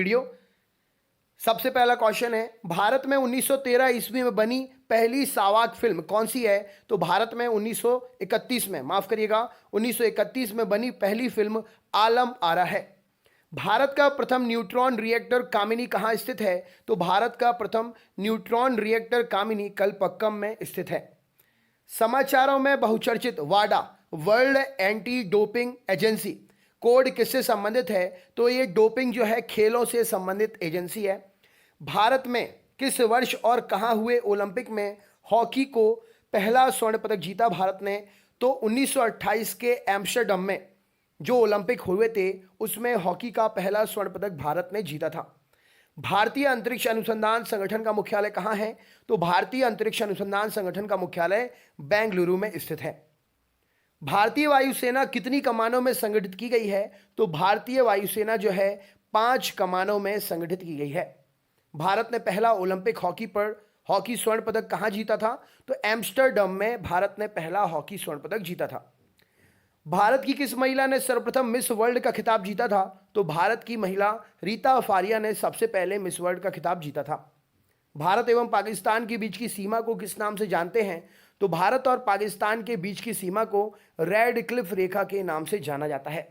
Video. सबसे पहला question है, भारत में 1913 ईस्वी में बनी पहली सावाक फिल्म कौन सी है? तो भारत में 1931 में, माफ करिएगा, 1931 में बनी पहली फिल्म आलम आरा है। भारत का प्रथम न्यूट्रॉन रिएक्टर कामिनी कहां स्थित है? तो भारत का प्रथम न्यूट्रॉन रिएक्टर कामिनी कलपक्कम में स्थित है। समाचारों में बहुचर्चित वाडा, World Anti Doping Agency, code किससे संबंधित है? तो ये डोपिंग जो है खेलों से संबंधित एजेंसी है। भारत में किस वर्ष और कहां हुए ओलंपिक में हॉकी को पहला स्वर्ण पदक जीता भारत ने? तो 1928 के एम्स्टर्डम में जो ओलंपिक हुए थे उसमें हॉकी का पहला स्वर्ण पदक भारत ने जीता था। भारतीय अंतरिक्ष अनुसंधान संगठन का मुख्यालय कहां है? तो भारतीय अंतरिक्ष अनुसंधान संगठन का मुख्यालय बेंगलुरु में स्थित है। भारतीय वायुसेना कितनी कमानों में संगठित की गई है? तो भारतीय वायुसेना जो है 5 कमानों में संगठित की गई है। भारत ने पहला ओलंपिक हॉकी स्वर्ण पदक कहां जीता था? तो एम्स्टर्डम में भारत ने पहला हॉकी स्वर्ण पदक जीता था। भारत की किस महिला ने सर्वप्रथम मिस वर्ल्ड का खिताब जीता था? तो भारत की महिला रीता फारिया ने सबसे पहले मिस वर्ल्ड का खिताब जीता था। भारत एवं पाकिस्तान के बीच की सीमा को किस नाम से जानते हैं? तो भारत और पाकिस्तान के बीच की सीमा को रेड क्लिफ रेखा के नाम से जाना जाता है।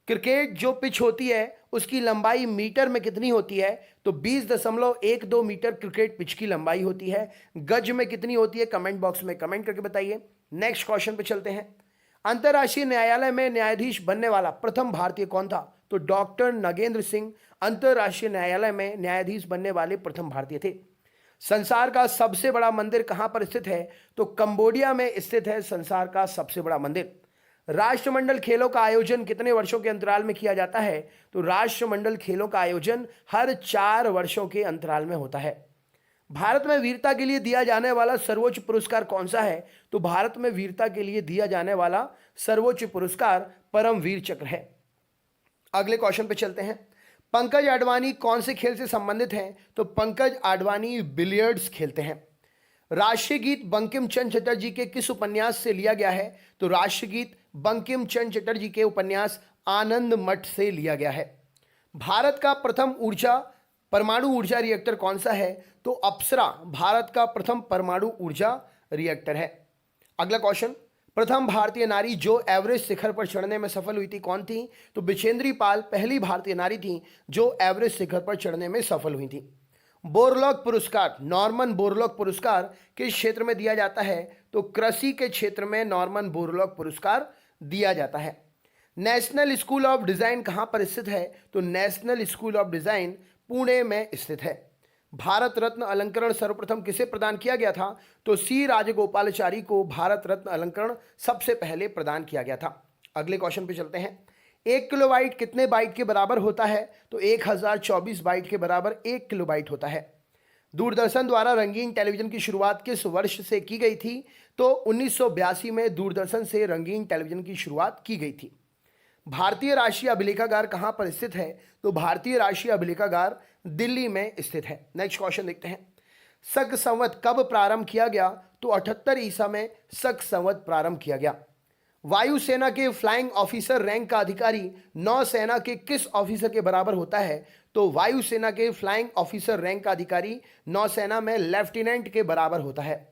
क्रिकेट जो पिच होती है उसकी लंबाई मीटर में कितनी होती है? तो 20.12 मीटर क्रिकेट पिच की लंबाई होती है। गज में कितनी होती है? कमेंट बॉक्स में कमेंट करके बताइए। नेक्स्ट क्वेश्चन पे चलते हैं। अंतर्राष्ट्रीय न्यायालय में न्यायाधीश बनने वाला प्रथम भारतीय कौन था? तो डॉक्टर नगेंद्र सिंह अंतर्राष्ट्रीय न्यायालय में न्यायाधीश बनने वाले प्रथम भारतीय थे। संसार का सबसे बड़ा मंदिर कहां पर स्थित है? तो कंबोडिया में स्थित है संसार का सबसे बड़ा मंदिर। राष्ट्रमंडल खेलों का आयोजन कितने वर्षों के अंतराल में किया जाता है? तो राष्ट्रमंडल खेलों का आयोजन हर 4 वर्षों के अंतराल में होता है। भारत में वीरता के लिए दिया जाने वाला सर्वोच्च पुरस्कार कौन सा है? तो भारत में वीरता के लिए दिया जाने वाला सर्वोच्च पुरस्कार परमवीर चक्र है। अगले क्वेश्चन पे चलते हैं। पंकज आडवाणी कौन से खेल से संबंधित हैं? तो पंकज आडवाणी बिलियर्ड्स खेलते हैं। राष्ट्रीय गीत बंकिम चंद्र चटर्जी के किस उपन्यास से लिया गया है? तो राष्ट्रीय गीत बंकिम चंद्र चटर्जी के उपन्यास आनंद मठ से लिया गया है। भारत का प्रथम परमाणु ऊर्जा रिएक्टर कौन सा है? तो अप्सरा भारत का प्रथम परमाणु ऊर्जा रिएक्टर है। अगला क्वेश्चन, प्रथम भारतीय नारी जो एवरेस्ट शिखर पर चढ़ने में सफल हुई थी कौन थी? तो बिचेंद्री पाल पहली भारतीय नारी थी जो एवरेस्ट शिखर पर चढ़ने में सफल हुई थी। बोरलॉग पुरस्कार, नॉर्मन बोरलॉग पुरस्कार किस क्षेत्र में दिया जाता है? तो कृषि के क्षेत्र में नॉर्मन बोरलॉग पुरस्कार दिया जाता है। नेशनल स्कूल ऑफ डिजाइन कहां पर स्थित है? तो national school of design Pune में स्थित है। भारत रत्न अलंकरण सर्वप्रथम किसे प्रदान किया गया था? तो सी राजगोपालाचारी को भारत रत्न अलंकरण सबसे पहले प्रदान किया गया था। अगले क्वेश्चन पे चलते हैं। 1 किलोबाइट कितने बाइट के बराबर होता है? तो 1024 बाइट के बराबर 1 किलोबाइट होता है। दूरदर्शन द्वारा रंगीन टेलीविजन की शुरुआत किस वर्ष से की गई थी? तो 1982 में दूरदर्शन से रंगीन टेलीविजन की शुरुआत की गई थी। भारतीय राष्ट्रीय अभिलेखागार कहां पर स्थित है? तो भारतीय राष्ट्रीय अभिलेखागार दिल्ली में स्थित है। नेक्स्ट क्वेश्चन देखते हैं। शक संवत कब प्रारंभ किया गया? तो 78 ईसा में शक संवत प्रारंभ किया गया। वायुसेना के फ्लाइंग ऑफिसर रैंक का अधिकारी नौसेना के किस ऑफिसर के बराबर होता है? तो वायुसेना के फ्लाइंग ऑफिसर रैंक का अधिकारी नौसेना में लेफ्टिनेंट के बराबर होता है।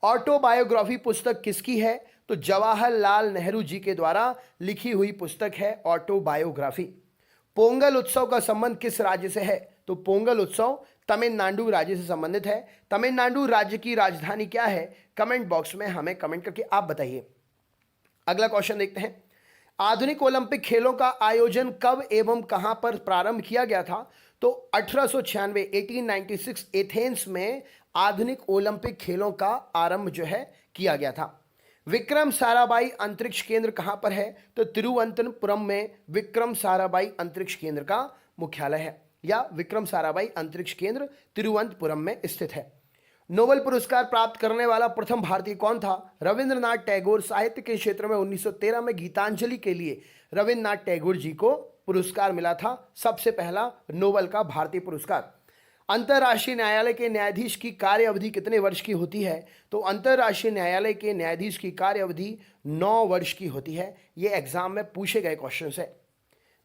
ऑटोबायोग्राफी पुस्तक किसकी है? तो जवाहरलाल नेहरू जी के द्वारा लिखी हुई पुस्तक है ऑटोबायोग्राफी। पोंगल उत्सव का संबंध किस राज्य से है? तो पोंगल उत्सव तमिलनाडु राज्य से संबंधित है। तमिलनाडु राज्य की राजधानी क्या है? कमेंट बॉक्स में हमें कमेंट करके आप बताइए। अगला क्वेश्चन देखते हैं। आधुनिक ओलंपिक खेलों का आयोजन कब एवं कहां पर प्रारंभ किया गया था? तो 1896 एथेंस में आधुनिक ओलंपिक खेलों का आरंभ जो है किया गया था। विक्रम साराभाई अंतरिक्ष केंद्र कहां पर है? तो तिरुवनंतपुरम में विक्रम साराभाई अंतरिक्ष केंद्र का मुख्यालय है, या विक्रम साराभाई अंतरिक्ष केंद्र तिरुवनंतपुरम में स्थित है। नोबेल पुरस्कार प्राप्त करने वाला प्रथम भारतीय कौन था? रविंद्रनाथ टैगोर। साहित्य के क्षेत्र में 1913 में गीतांजलि के लिए रविंद्रनाथ टैगोर जी को पुरस्कार मिला था, सबसे पहला नोबेल का भारतीय पुरस्कार। अंतर्राष्ट्रीय न्यायालय के न्यायाधीश की कार्य अवधि कितने वर्ष की होती है? तो अंतर्राष्ट्रीय न्यायालय के न्यायाधीश की कार्य अवधि 9 वर्ष की होती है। ये एग्जाम में पूछे गए क्वेश्चन है।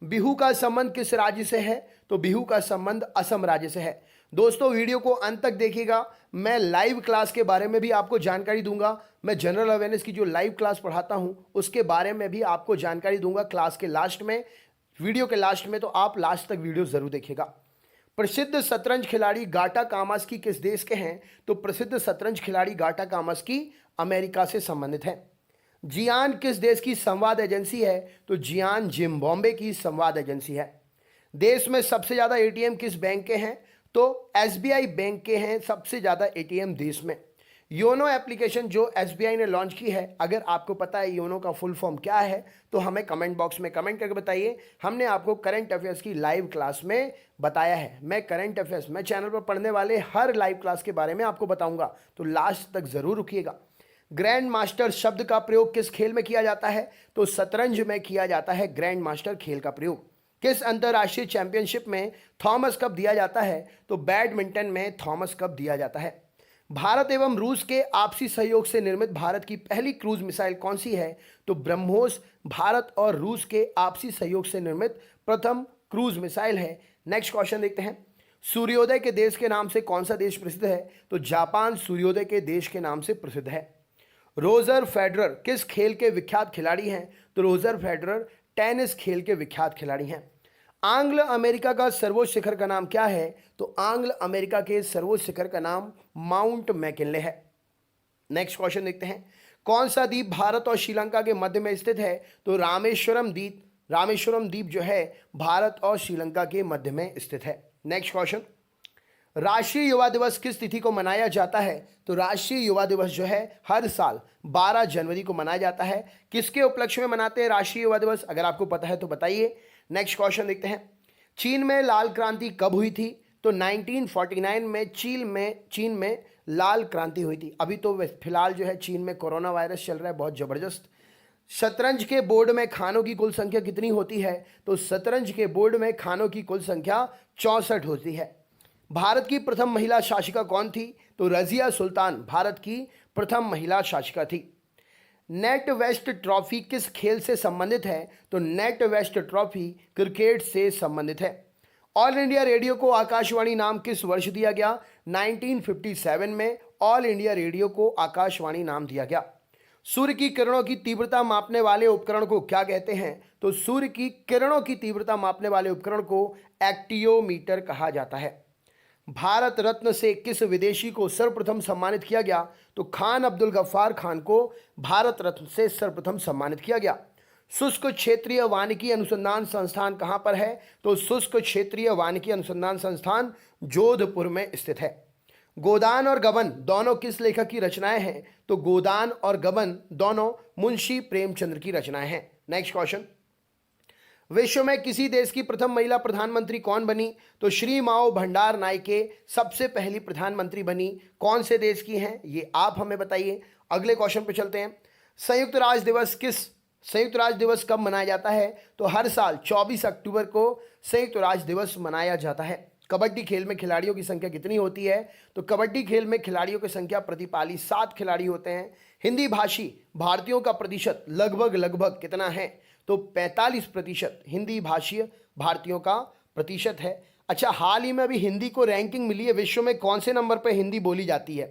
बिहू का संबंध किस राज्य से है? तो तो बिहू का संबंध असम राज्य से है। दोस्तों वीडियो को अंत तक देखिएगा, मैं लाइव क्लास के बारे में भी आपको जानकारी दूंगा। मैं जनरल अवेयरनेस की जो लाइव क्लास पढ़ाता हूं उसके बारे में भी आपको जानकारी दूंगा क्लास के लास्ट में, वीडियो के लास्ट में, तो आप लास्ट तक वीडियो जरूर देखिएगा। प्रसिद्ध शतरंज खिलाड़ी गाटा कामस्की किस देश के हैं? तो प्रसिद्ध शतरंज खिलाड़ी गाटा कामस्की अमेरिका से संबंधित हैं। जियान किस देश की संवाद एजेंसी है? तो जियान जिम्बाब्वे की संवाद एजेंसी है। देश में सबसे ज्यादा एटीएम किस बैंक के हैं? तो एसबीआई बैंक के हैं सबसे ज्यादा एटीएम देश में। योनो एप्लीकेशन जो एसबीआई ने लॉन्च की है, अगर आपको पता है योनो का फुल फॉर्म क्या है तो हमें कमेंट बॉक्स में कमेंट करके बताइए। हमने आपको करंट अफेयर्स की लाइव क्लास में बताया है। मैं करंट अफेयर्स मैं चैनल पर पढ़ने वाले हर लाइव क्लास के बारे में आपको बताऊंगा, तो लास्ट तक जरूर रुकिएगा। ग्रैंड मास्टर शब्द का प्रयोग किस खेल में किया जाता है? तो शतरंज में किया जाता है ग्रैंड मास्टर खेल का प्रयोग। किस अंतर्राष्ट्रीय चैंपियनशिप में थॉमस कप दिया जाता है? तो बैडमिंटन में थॉमस कप दिया जाता है। भारत एवं रूस के आपसी सहयोग से निर्मित भारत की पहली क्रूज मिसाइल कौन सी है? तो ब्रह्मोस भारत और रूस के आपसी सहयोग से निर्मित प्रथम क्रूज मिसाइल है। नेक्स्ट क्वेश्चन देखते हैं। सूर्योदय के देश के नाम से कौन सा देश प्रसिद्ध है? तो जापान सूर्योदय के देश के नाम से प्रसिद्ध है। रोजर फेडरर किस खेल के विख्यात खिलाड़ी हैं? तो रोजर फेडरर टेनिस खेल के विख्यात खिलाड़ी हैं। आंग्ल अमेरिका का सर्वोच्च शिखर का नाम क्या है? तो आंग्ल अमेरिका के सर्वोच्च शिखर का नाम माउंट मैकिनले है। नेक्स्ट क्वेश्चन देखते हैं। कौन सा द्वीप भारत और श्रीलंका के मध्य में स्थित है? तो रामेश्वरम द्वीप। रामेश्वरम द्वीप जो है भारत और श्रीलंका के मध्य में स्थित है। Next question. राष्ट्रीय युवा दिवस किस तिथि को मनाया जाता है? तो राष्ट्रीय युवा दिवस जो है हर साल 12 जनवरी को मनाया जाता है। किसके उपलक्ष्य में मनाते हैं राष्ट्रीय युवा दिवस? अगर आपको पता है तो बताइए। नेक्स्ट क्वेश्चन देखते हैं। चीन में लाल क्रांति कब हुई थी? तो 1949 में चीन में लाल क्रांति हुई थी। अभी तो फिलहाल जो है चीन में कोरोना वायरस चल रहा है बहुत जबरदस्त। शतरंज के बोर्ड में खानों की कुल संख्या कितनी होती है? तो शतरंज के बोर्ड में खानों की कुल संख्या 64 होती है। भारत की प्रथम महिला शासिका कौन थी? तो रजिया सुल्तान भारत की प्रथम महिला शासिका थी। नेट वेस्ट ट्रॉफी किस खेल से संबंधित है? तो नेट वेस्ट ट्रॉफी क्रिकेट से संबंधित है। ऑल इंडिया रेडियो को आकाशवाणी नाम किस वर्ष दिया गया? 1957 में ऑल इंडिया रेडियो को आकाशवाणी नाम दिया गया। सूर्य की किरणों की तीव्रता मापने वाले उपकरण को क्या कहते हैं? तो सूर्य की किरणों की तीव्रता मापने वाले उपकरण को एक्टियोमीटर कहा जाता है। भारत रत्न से किस विदेशी को सर्वप्रथम सम्मानित किया गया? तो खान अब्दुल गफ्फार खान को भारत रत्न से सर्वप्रथम सम्मानित किया गया। शुष्क क्षेत्रीय वानिकी अनुसंधान संस्थान कहां पर है? तो शुष्क क्षेत्रीय वानिकी अनुसंधान संस्थान जोधपुर में स्थित है। गोदान और गबन दोनों किस लेखक की रचनाएं हैं? तो गोदान और गबन दोनों मुंशी प्रेमचंद्र की रचनाएं हैं। Next question. विश्व में किसी देश की प्रथम महिला प्रधानमंत्री कौन बनी? तो श्री माओ भंडार नायके सबसे पहली प्रधानमंत्री बनी। कौन से देश की हैं ये आप हमें बताइए। अगले क्वेश्चन पे चलते हैं। संयुक्त राष्ट्र दिवस कब मनाया जाता है? तो हर साल 24 अक्टूबर को संयुक्त राष्ट्र दिवस मनाया जाता है। कबड्डी खेल में खिलाड़ियों की संख्या कितनी होती है? तो कबड्डी खेल में खिलाड़ियों की संख्या प्रतिपाली 7 खिलाड़ी होते हैं। हिंदी भाषी भारतीयों का प्रतिशत लगभग कितना है? तो 45% हिंदी भाषीय भारतीयों का प्रतिशत है। अच्छा, हाल ही में अभी हिंदी को रैंकिंग मिली है, विश्व में कौन से नंबर पर हिंदी बोली जाती है?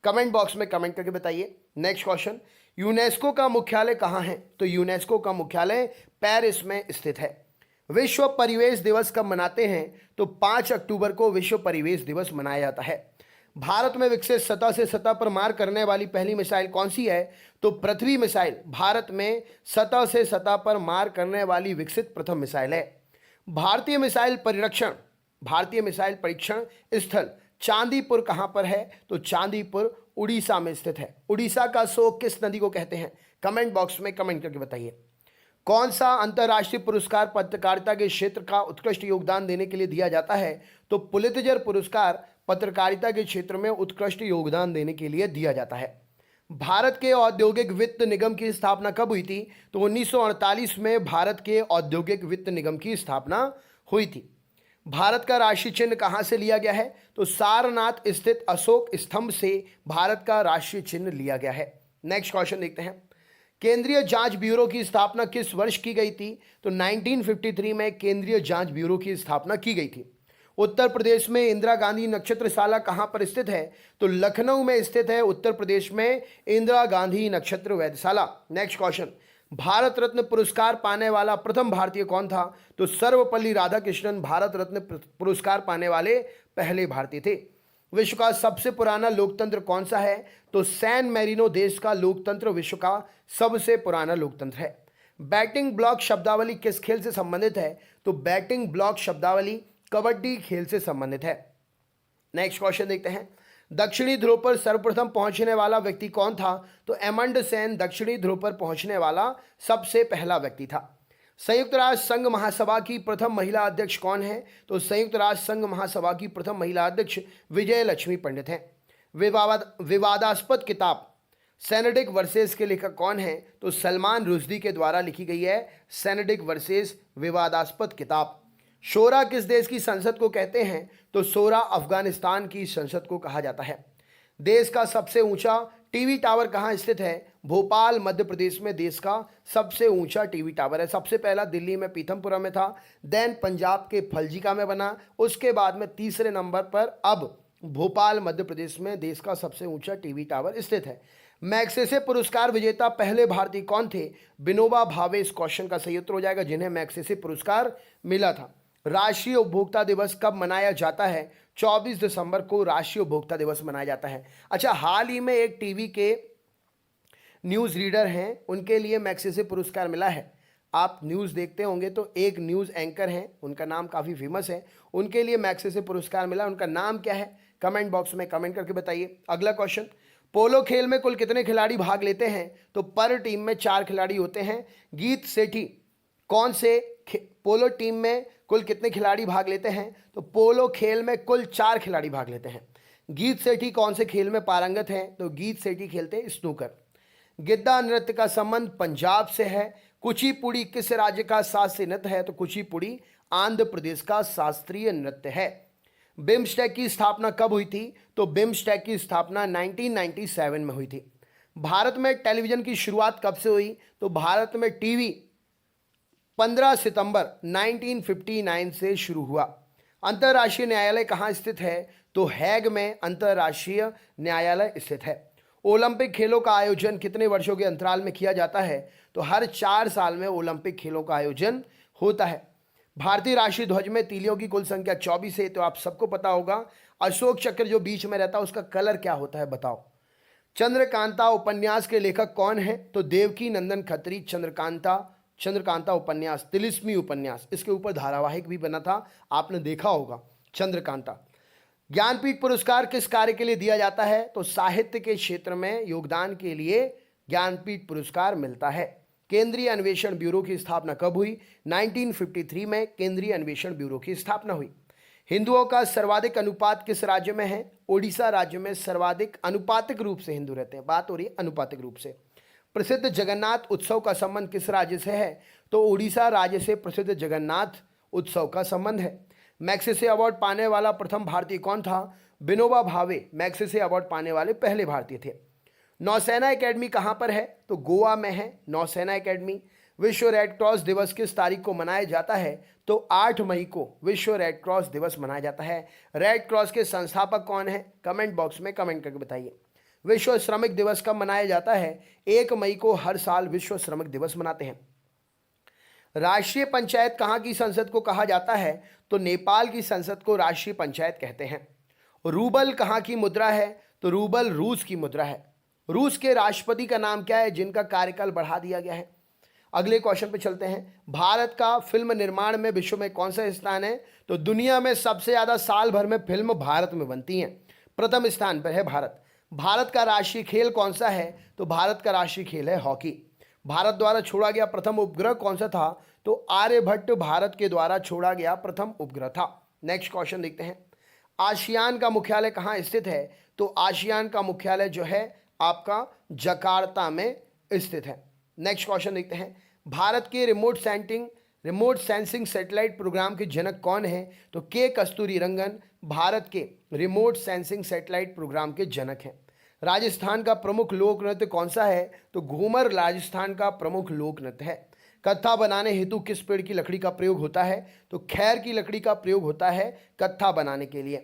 कमेंट बॉक्स में कमेंट करके बताइए। Next question. यूनेस्को का मुख्यालय कहाँ है? तो यूनेस्को का मुख्यालय पेरिस में स्थित है। विश्व परिवेश दिवस कब मनाते हैं? तो 5 अक्टूबर को विश्व परिवेश दिवस मनाया जाता है। भारत में विकसित सतह से सतह पर मार करने वाली पहली मिसाइल कौन सी है? तो पृथ्वी मिसाइल भारत में सतह से सतह पर मार करने वाली विकसित प्रथम मिसाइल है। भारतीय मिसाइल परीक्षण स्थल चांदीपुर कहां पर है? तो चांदीपुर उड़ीसा में स्थित है। उड़ीसा का शोक किस नदी को कहते हैं? कमेंट बॉक्स में कमेंट करके बताइए। कौन सा अंतर्राष्ट्रीय पुरस्कार पत्रकारिता के क्षेत्र का उत्कृष्ट योगदान देने के लिए दिया जाता है? तो पुलित्जर पुरस्कार पत्रकारिता के क्षेत्र में उत्कृष्ट योगदान देने के लिए दिया जाता है। भारत के औद्योगिक वित्त निगम की स्थापना कब हुई थी? तो 1948 में भारत के औद्योगिक वित्त निगम की स्थापना हुई थी। भारत का राष्ट्रीय चिन्ह कहां से लिया गया है? तो सारनाथ स्थित अशोक स्तंभ से भारत का राष्ट्रीय चिन्ह लिया गया है। नेक्स्ट क्वेश्चन देखते हैं। केंद्रीय जांच ब्यूरो की स्थापना किस वर्ष की गई थी? तो 1953 में केंद्रीय जांच ब्यूरो की स्थापना की गई थी। उत्तर प्रदेश में इंदिरा गांधी नक्षत्रशाला कहां पर स्थित है? तो लखनऊ में स्थित है उत्तर प्रदेश में इंदिरा गांधी नक्षत्र वेधशाला। नेक्स्ट क्वेश्चन, भारत रत्न पुरस्कार पाने वाला प्रथम भारतीय कौन था? तो सर्वपल्ली राधाकृष्णन भारत रत्न पुरस्कार पाने वाले पहले भारतीय थे। विश्व का सबसे पुराना लोकतंत्र कौन सा है? तो सैन मैरिनो देश का लोकतंत्र विश्व का सबसे पुराना लोकतंत्र है। बैटिंग ब्लॉक शब्दावली किस खेल से संबंधित है? तो बैटिंग ब्लॉक शब्दावली कबड्डी खेल से संबंधित है। नेक्स्ट क्वेश्चन देखते हैं, दक्षिणी ध्रुव पर सर्वप्रथम पहुंचने वाला व्यक्ति कौन था? तो एमंड सेन दक्षिणी ध्रुव पर पहुंचने वाला सबसे पहला व्यक्ति था। संयुक्त राष्ट्र संघ महासभा की प्रथम महिला अध्यक्ष कौन है? तो संयुक्त राष्ट्र संघ महासभा की प्रथम महिला अध्यक्ष विजय लक्ष्मी पंडित हैं। विवादास्पद किताब सेनेडिक वर्सेस के लेखक कौन है? तो सलमान रुश्दी के द्वारा लिखी गई है सेनेडिक वर्सेस विवादास्पद किताब। शोरा किस देश की संसद को कहते हैं? तो शोरा अफगानिस्तान की संसद को कहा जाता है। देश का सबसे ऊंचा टीवी टावर कहाँ स्थित है? भोपाल मध्य प्रदेश में देश का सबसे ऊंचा टीवी टावर है। सबसे पहला दिल्ली में पीथमपुरा में था, देन पंजाब के फलजिका में बना, उसके बाद में तीसरे नंबर पर अब भोपाल मध्य प्रदेश में देश का सबसे ऊंचा टीवी टावर स्थित है। मैग्सेसे पुरस्कार विजेता पहले भारतीय कौन थे? विनोबा भावे इस क्वेश्चन का सही उत्तर हो जाएगा, जिन्हें मैग्सेसे पुरस्कार मिला था। राष्ट्रीय उपभोक्ता दिवस कब मनाया जाता है? 24 दिसंबर को राष्ट्रीय उपभोक्ता दिवस मनाया जाता है। अच्छा, हाल ही में एक टीवी के न्यूज़ रीडर हैं, उनके लिए मैग्सेसे पुरस्कार मिला है। आप न्यूज़ देखते होंगे तो एक न्यूज़ एंकर हैं, उनका नाम काफ़ी फेमस है, उनके लिए मैग्सेसे पुरस्कार मिला। उनका नाम क्या है? कमेंट बॉक्स में कमेंट करके बताइए। अगला क्वेश्चन, पोलो खेल में कुल कितने खिलाड़ी भाग लेते हैं? तो पर टीम में 4 खिलाड़ी होते हैं। गीत सेठी कौन से पोलो टीम में कुल कितने खिलाड़ी भाग लेते हैं? तो पोलो खेल में कुल 4 खिलाड़ी भाग लेते हैं। गीत सेठी कौन से खेल में पारंगत हैं? तो गीत सेठी खेलते हैं स्नूकर। गिद्दा नृत्य का संबंध पंजाब से है। कुचिपुड़ी किस राज्य का शास्त्रीय नृत्य है? तो कुचिपुड़ी आंध्र प्रदेश का शास्त्रीय नृत्य है। बिम्स्टेक की स्थापना कब हुई थी? तो बिम्स्टेक की स्थापना 1997 में हुई थी। भारत में टेलीविजन की शुरुआत कब से हुई? तो भारत में टीवी 15 सितंबर 1959 से शुरू हुआ। अंतर्राष्ट्रीय न्यायालय कहाँ स्थित है? तो हैग में अंतर्राष्ट्रीय न्यायालय स्थित है। ओलंपिक खेलों का आयोजन कितने वर्षों के अंतराल में किया जाता है? तो हर 4 साल में ओलंपिक खेलों का आयोजन होता है। भारतीय राष्ट्रीय ध्वज में तीलियों की कुल संख्या 24 है, तो आप सबको पता होगा। अशोक चक्र जो बीच में रहता है उसका कलर क्या होता है, बताओ। चंद्रकांता उपन्यास के लेखक कौन है? तो देवकी नंदन खत्री चंद्रकांता उपन्यास, तिलिस्मी उपन्यास, इसके ऊपर धारावाहिक भी बना था, आपने देखा होगा चंद्रकांता। ज्ञानपीठ पुरस्कार किस कार्य के लिए दिया जाता है? तो साहित्य के क्षेत्र में योगदान के लिए ज्ञानपीठ पुरस्कार मिलता है। केंद्रीय अन्वेषण ब्यूरो की स्थापना कब हुई? 1953 में केंद्रीय अन्वेषण ब्यूरो की स्थापना हुई। हिंदुओं का सर्वाधिक अनुपात किस राज्य में है? ओडिशा राज्य में सर्वाधिक अनुपातिक रूप से हिंदू रहते हैं। बात हो रही है अनुपातिक रूप से। प्रसिद्ध जगन्नाथ उत्सव का संबंध किस राज्य से है? तो उड़ीसा राज्य से प्रसिद्ध जगन्नाथ उत्सव का संबंध है। मैग्सेसे अवार्ड पाने वाला प्रथम भारतीय कौन था? विनोबा भावे मैग्सेसे अवार्ड पाने वाले पहले भारतीय थे। नौसेना एकेडमी कहाँ पर है? तो गोवा में है नौसेना एकेडमी। विश्व रेड क्रॉस दिवस किस तारीख को मनाया जाता है? तो 8 मई को विश्व रेड क्रॉस दिवस मनाया जाता है। रेड क्रॉस के संस्थापक कौन है? कमेंट बॉक्स में कमेंट करके बताइए। विश्व श्रमिक दिवस कब मनाया जाता है? 1 मई को हर साल विश्व श्रमिक दिवस मनाते हैं। राष्ट्रीय पंचायत कहाँ की संसद को कहा जाता है? तो नेपाल की संसद को राष्ट्रीय पंचायत कहते हैं। रूबल कहाँ की मुद्रा है? तो रूबल रूस की मुद्रा है। रूस के राष्ट्रपति का नाम क्या है जिनका कार्यकाल बढ़ा दिया गया है? अगले क्वेश्चन पे चलते हैं। भारत का फिल्म निर्माण में विश्व में कौन सा स्थान है? तो दुनिया में सबसे ज़्यादा साल भर में फिल्म भारत में बनती हैं, प्रथम स्थान पर है भारत। भारत का राष्ट्रीय खेल कौन सा है? तो भारत का राष्ट्रीय खेल है हॉकी। भारत द्वारा छोड़ा गया प्रथम उपग्रह कौन सा था? तो आर्यभट्ट भारत के द्वारा छोड़ा गया प्रथम उपग्रह था। नेक्स्ट क्वेश्चन देखते हैं। आसियान का मुख्यालय कहाँ स्थित है? तो आसियान का मुख्यालय जो है आपका जकार्ता में स्थित है। नेक्स्ट क्वेश्चन देखते हैं। भारत के रिमोट सेंसिंग सैटेलाइट प्रोग्राम के जनक कौन है? तो के कस्तूरी रंगन भारत के रिमोट सेंसिंग सैटेलाइट प्रोग्राम के जनक हैं। राजस्थान का प्रमुख लोक नृत्य कौन सा है? तो घूमर राजस्थान का प्रमुख लोक नृत्य है। कत्था बनाने हेतु किस पेड़ की लकड़ी का प्रयोग होता है? तो खैर की लकड़ी का प्रयोग होता है कत्था बनाने के लिए।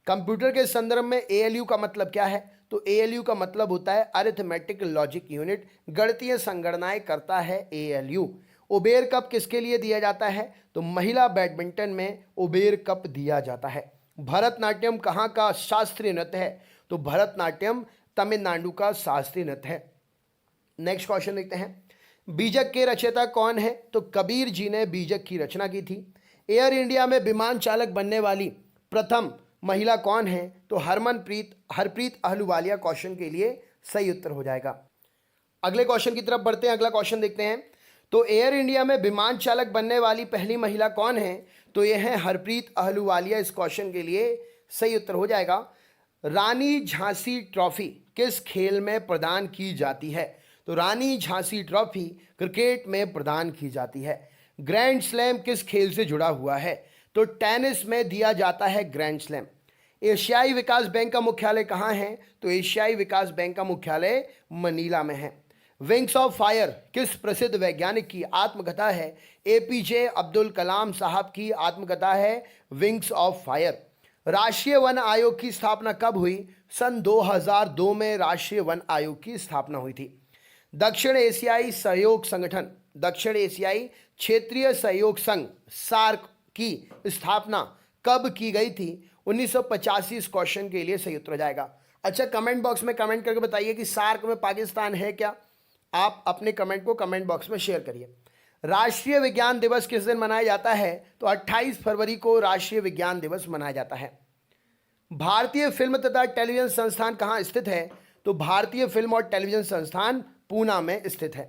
कंप्यूटर के संदर्भ में एएलयू का मतलब क्या है? तो एएलयू का मतलब होता है अरिथमेटिक लॉजिक यूनिट, गणितीय संगणनाएं करता है एएलयू। उबेर कप किसके लिए दिया जाता है? तो महिला बैडमिंटन में उबेर कप दिया जाता है। भरतनाट्यम कहाँ का शास्त्रीय नृत्य है? तो भरतनाट्यम तमिलनाडु का शास्त्रीय नृत्य है। नेक्स्ट क्वेश्चन देखते हैं, बीजक के रचयिता कौन है? तो कबीर जी ने बीजक की रचना की थी। एयर इंडिया में विमान चालक बनने वाली प्रथम महिला कौन है? तो हरप्रीत अहलूवालिया क्वेश्चन के लिए सही उत्तर हो जाएगा। अगले क्वेश्चन की तरफ बढ़ते हैं। अगला क्वेश्चन देखते हैं, तो एयर इंडिया में विमान चालक बनने वाली पहली महिला कौन है? तो यह है हरप्रीत अहलूवालिया। इस क्वेश्चन के लिए सही उत्तर हो जाएगा। रानी झांसी ट्रॉफी किस खेल में प्रदान की जाती है? तो रानी झांसी ट्रॉफी क्रिकेट में प्रदान की जाती है। ग्रैंड स्लैम किस खेल से जुड़ा हुआ है? तो टेनिस में दिया जाता है ग्रैंड स्लैम। एशियाई विकास बैंक का मुख्यालय कहाँ है? तो एशियाई विकास बैंक का मुख्यालय मनीला में है। विंग्स ऑफ फायर किस प्रसिद्ध वैज्ञानिक की आत्मकथा है? एपीजे अब्दुल कलाम साहब की आत्मकथा है विंग्स ऑफ फायर। राष्ट्रीय वन आयोग की स्थापना कब हुई? सन 2002 में राष्ट्रीय वन आयोग की स्थापना हुई थी। दक्षिण एशियाई सहयोग संगठन, दक्षिण एशियाई क्षेत्रीय सहयोग संघ सार्क की स्थापना कब की गई थी? 1985। इस क्वेश्चन के लिए सही उत्तर हो जाएगा। अच्छा, कमेंट बॉक्स में कमेंट करके बताइए कि सार्क में पाकिस्तान है क्या? आप अपने कमेंट को कमेंट बॉक्स में शेयर करिए। राष्ट्रीय विज्ञान दिवस किस दिन मनाया जाता है? तो 28 फरवरी को राष्ट्रीय विज्ञान दिवस मनाया जाता है। भारतीय फिल्म तथा टेलीविजन संस्थान कहाँ स्थित है? तो भारतीय फिल्म और टेलीविजन संस्थान पूना में स्थित है।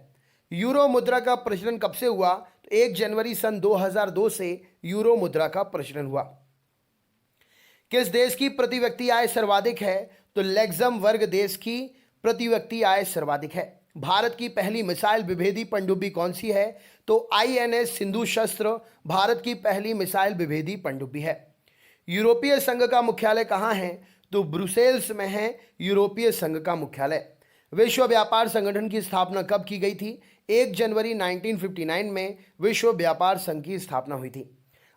यूरो मुद्रा का प्रचलन कब से हुआ? तो 1 जनवरी सन 2002 से यूरो मुद्रा का प्रचलन हुआ। किस देश की प्रति व्यक्ति आय सर्वाधिक है? तो लग्जमबर्ग देश की प्रति व्यक्ति आय सर्वाधिक है। भारत की पहली मिसाइल विभेदी पनडुब्बी कौन सी है? तो आईएनएस सिंधु शस्त्र भारत की पहली मिसाइल विभेदी पनडुब्बी है। यूरोपीय संघ का मुख्यालय कहाँ है? तो ब्रुसेल्स में है यूरोपीय संघ का मुख्यालय। विश्व व्यापार संगठन की स्थापना कब की गई थी? 1 जनवरी 1959 में विश्व व्यापार संघ की स्थापना हुई थी।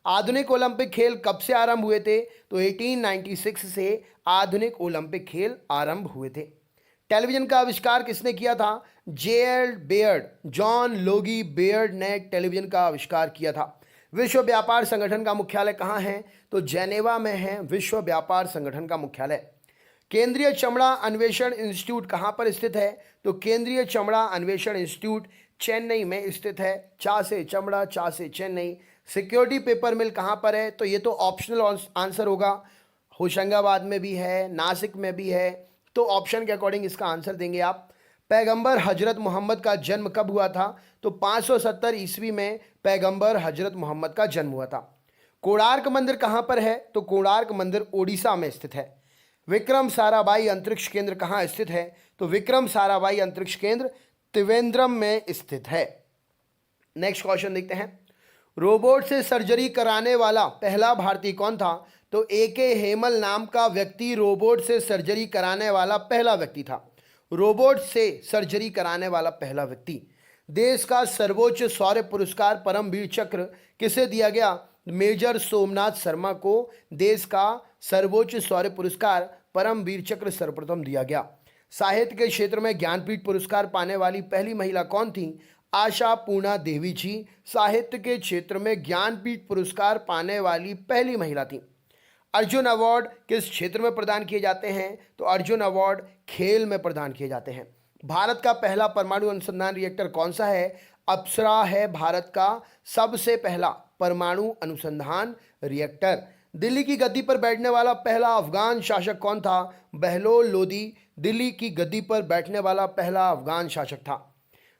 आधुनिक ओलंपिक खेल कब से आरंभ हुए थे? तो 1896 से आधुनिक ओलंपिक खेल आरंभ हुए थे। टेलीविजन का आविष्कार किसने किया था? जे.एल. बेयर्ड, जॉन लोगी बेयर्ड ने टेलीविजन का आविष्कार किया था। विश्व व्यापार संगठन का मुख्यालय कहाँ है? तो जेनेवा में है विश्व व्यापार संगठन का मुख्यालय। केंद्रीय चमड़ा अन्वेषण इंस्टीट्यूट कहाँ पर स्थित है? तो केंद्रीय चमड़ा अन्वेषण इंस्टीट्यूट चेन्नई में स्थित है। चा से चमड़ा, चा से चेन्नई। सिक्योरिटी पेपर मिल कहाँ पर है? तो ये तो ऑप्शनल आंसर होगा। होशंगाबाद में भी है, नासिक में भी है, तो ऑप्शन के अकॉर्डिंग इसका आंसर देंगे आप। पैगंबर हजरत मोहम्मद का जन्म कब हुआ था? तो 570 ईस्वी में पैगंबर हजरत मोहम्मद का जन्म हुआ था। कोणार्क मंदिर कहाँ पर है? तो कोणार्क मंदिर ओडिशा में स्थित है। विक्रम साराभाई अंतरिक्ष केंद्र कहाँ स्थित है? तो विक्रम साराभाई अंतरिक्ष केंद्र त्रिवेंद्रम में स्थित है। नेक्स्ट क्वेश्चन देखते हैं, रोबोट से सर्जरी कराने वाला पहला भारतीय कौन था? तो ए.के. हेमल नाम का व्यक्ति रोबोट से सर्जरी कराने वाला पहला व्यक्ति था। रोबोट से सर्जरी कराने वाला पहला व्यक्ति। देश का सर्वोच्च शौर्य पुरस्कार परमवीर चक्र किसे दिया गया? मेजर सोमनाथ शर्मा को देश का सर्वोच्च शौर्य पुरस्कार परमवीर चक्र सर्वप्रथम दिया गया। साहित्य के क्षेत्र में ज्ञानपीठ पुरस्कार पाने वाली पहली महिला कौन थी? आशा पूर्णा देवी जी साहित्य के क्षेत्र में ज्ञानपीठ पुरस्कार पाने वाली पहली महिला थी। अर्जुन अवार्ड किस क्षेत्र में प्रदान किए जाते हैं? तो अर्जुन अवार्ड खेल में प्रदान किए जाते हैं। भारत का पहला परमाणु अनुसंधान रिएक्टर कौन सा है? अप्सरा है भारत का सबसे पहला परमाणु अनुसंधान रिएक्टर। दिल्ली की गद्दी पर बैठने वाला पहला अफगान शासक कौन था? बहलोल लोदी दिल्ली की गद्दी पर बैठने वाला पहला अफगान शासक था।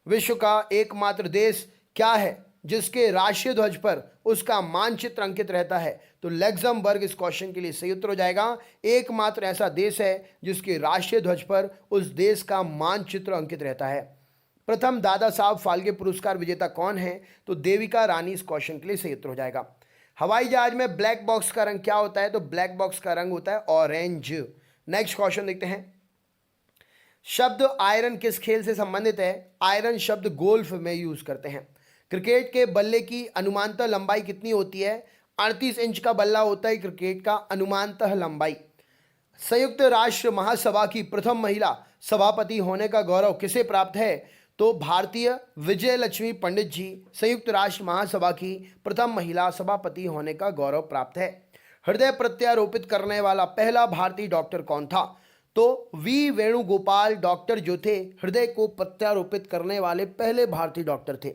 विश्व का एकमात्र देश क्या है जिसके राष्ट्रीय ध्वज पर उसका मानचित्र अंकित रहता है? तो लग्जमबर्ग इस क्वेश्चन के लिए सही उत्तर हो जाएगा। एकमात्र ऐसा देश है जिसके राष्ट्रीय ध्वज पर उस देश का मानचित्र अंकित रहता है। प्रथम दादा साहब फाल्के पुरस्कार विजेता कौन है? तो देविका रानी इस क्वेश्चन के लिए सही उत्तर हो जाएगा। हवाई जहाज में ब्लैक बॉक्स का रंग क्या होता है? तो ब्लैक बॉक्स का रंग होता है ऑरेंज। नेक्स्ट क्वेश्चन देखते हैं, शब्द आयरन किस खेल से संबंधित है? आयरन शब्द गोल्फ में यूज करते हैं। क्रिकेट के बल्ले की अनुमानतः लंबाई कितनी होती है? 38 इंच का बल्ला होता है क्रिकेट का अनुमानतः लंबाई। संयुक्त राष्ट्र महासभा की प्रथम महिला सभापति होने का गौरव किसे प्राप्त है? तो भारतीय विजय लक्ष्मी पंडित जी संयुक्त राष्ट्र महासभा की प्रथम महिला सभापति होने का गौरव प्राप्त है। हृदय प्रत्यारोपित करने वाला पहला भारतीय डॉक्टर कौन था? तो वी वेणुगोपाल डॉक्टर जो थे हृदय को प्रत्यारोपित करने वाले पहले भारतीय डॉक्टर थे।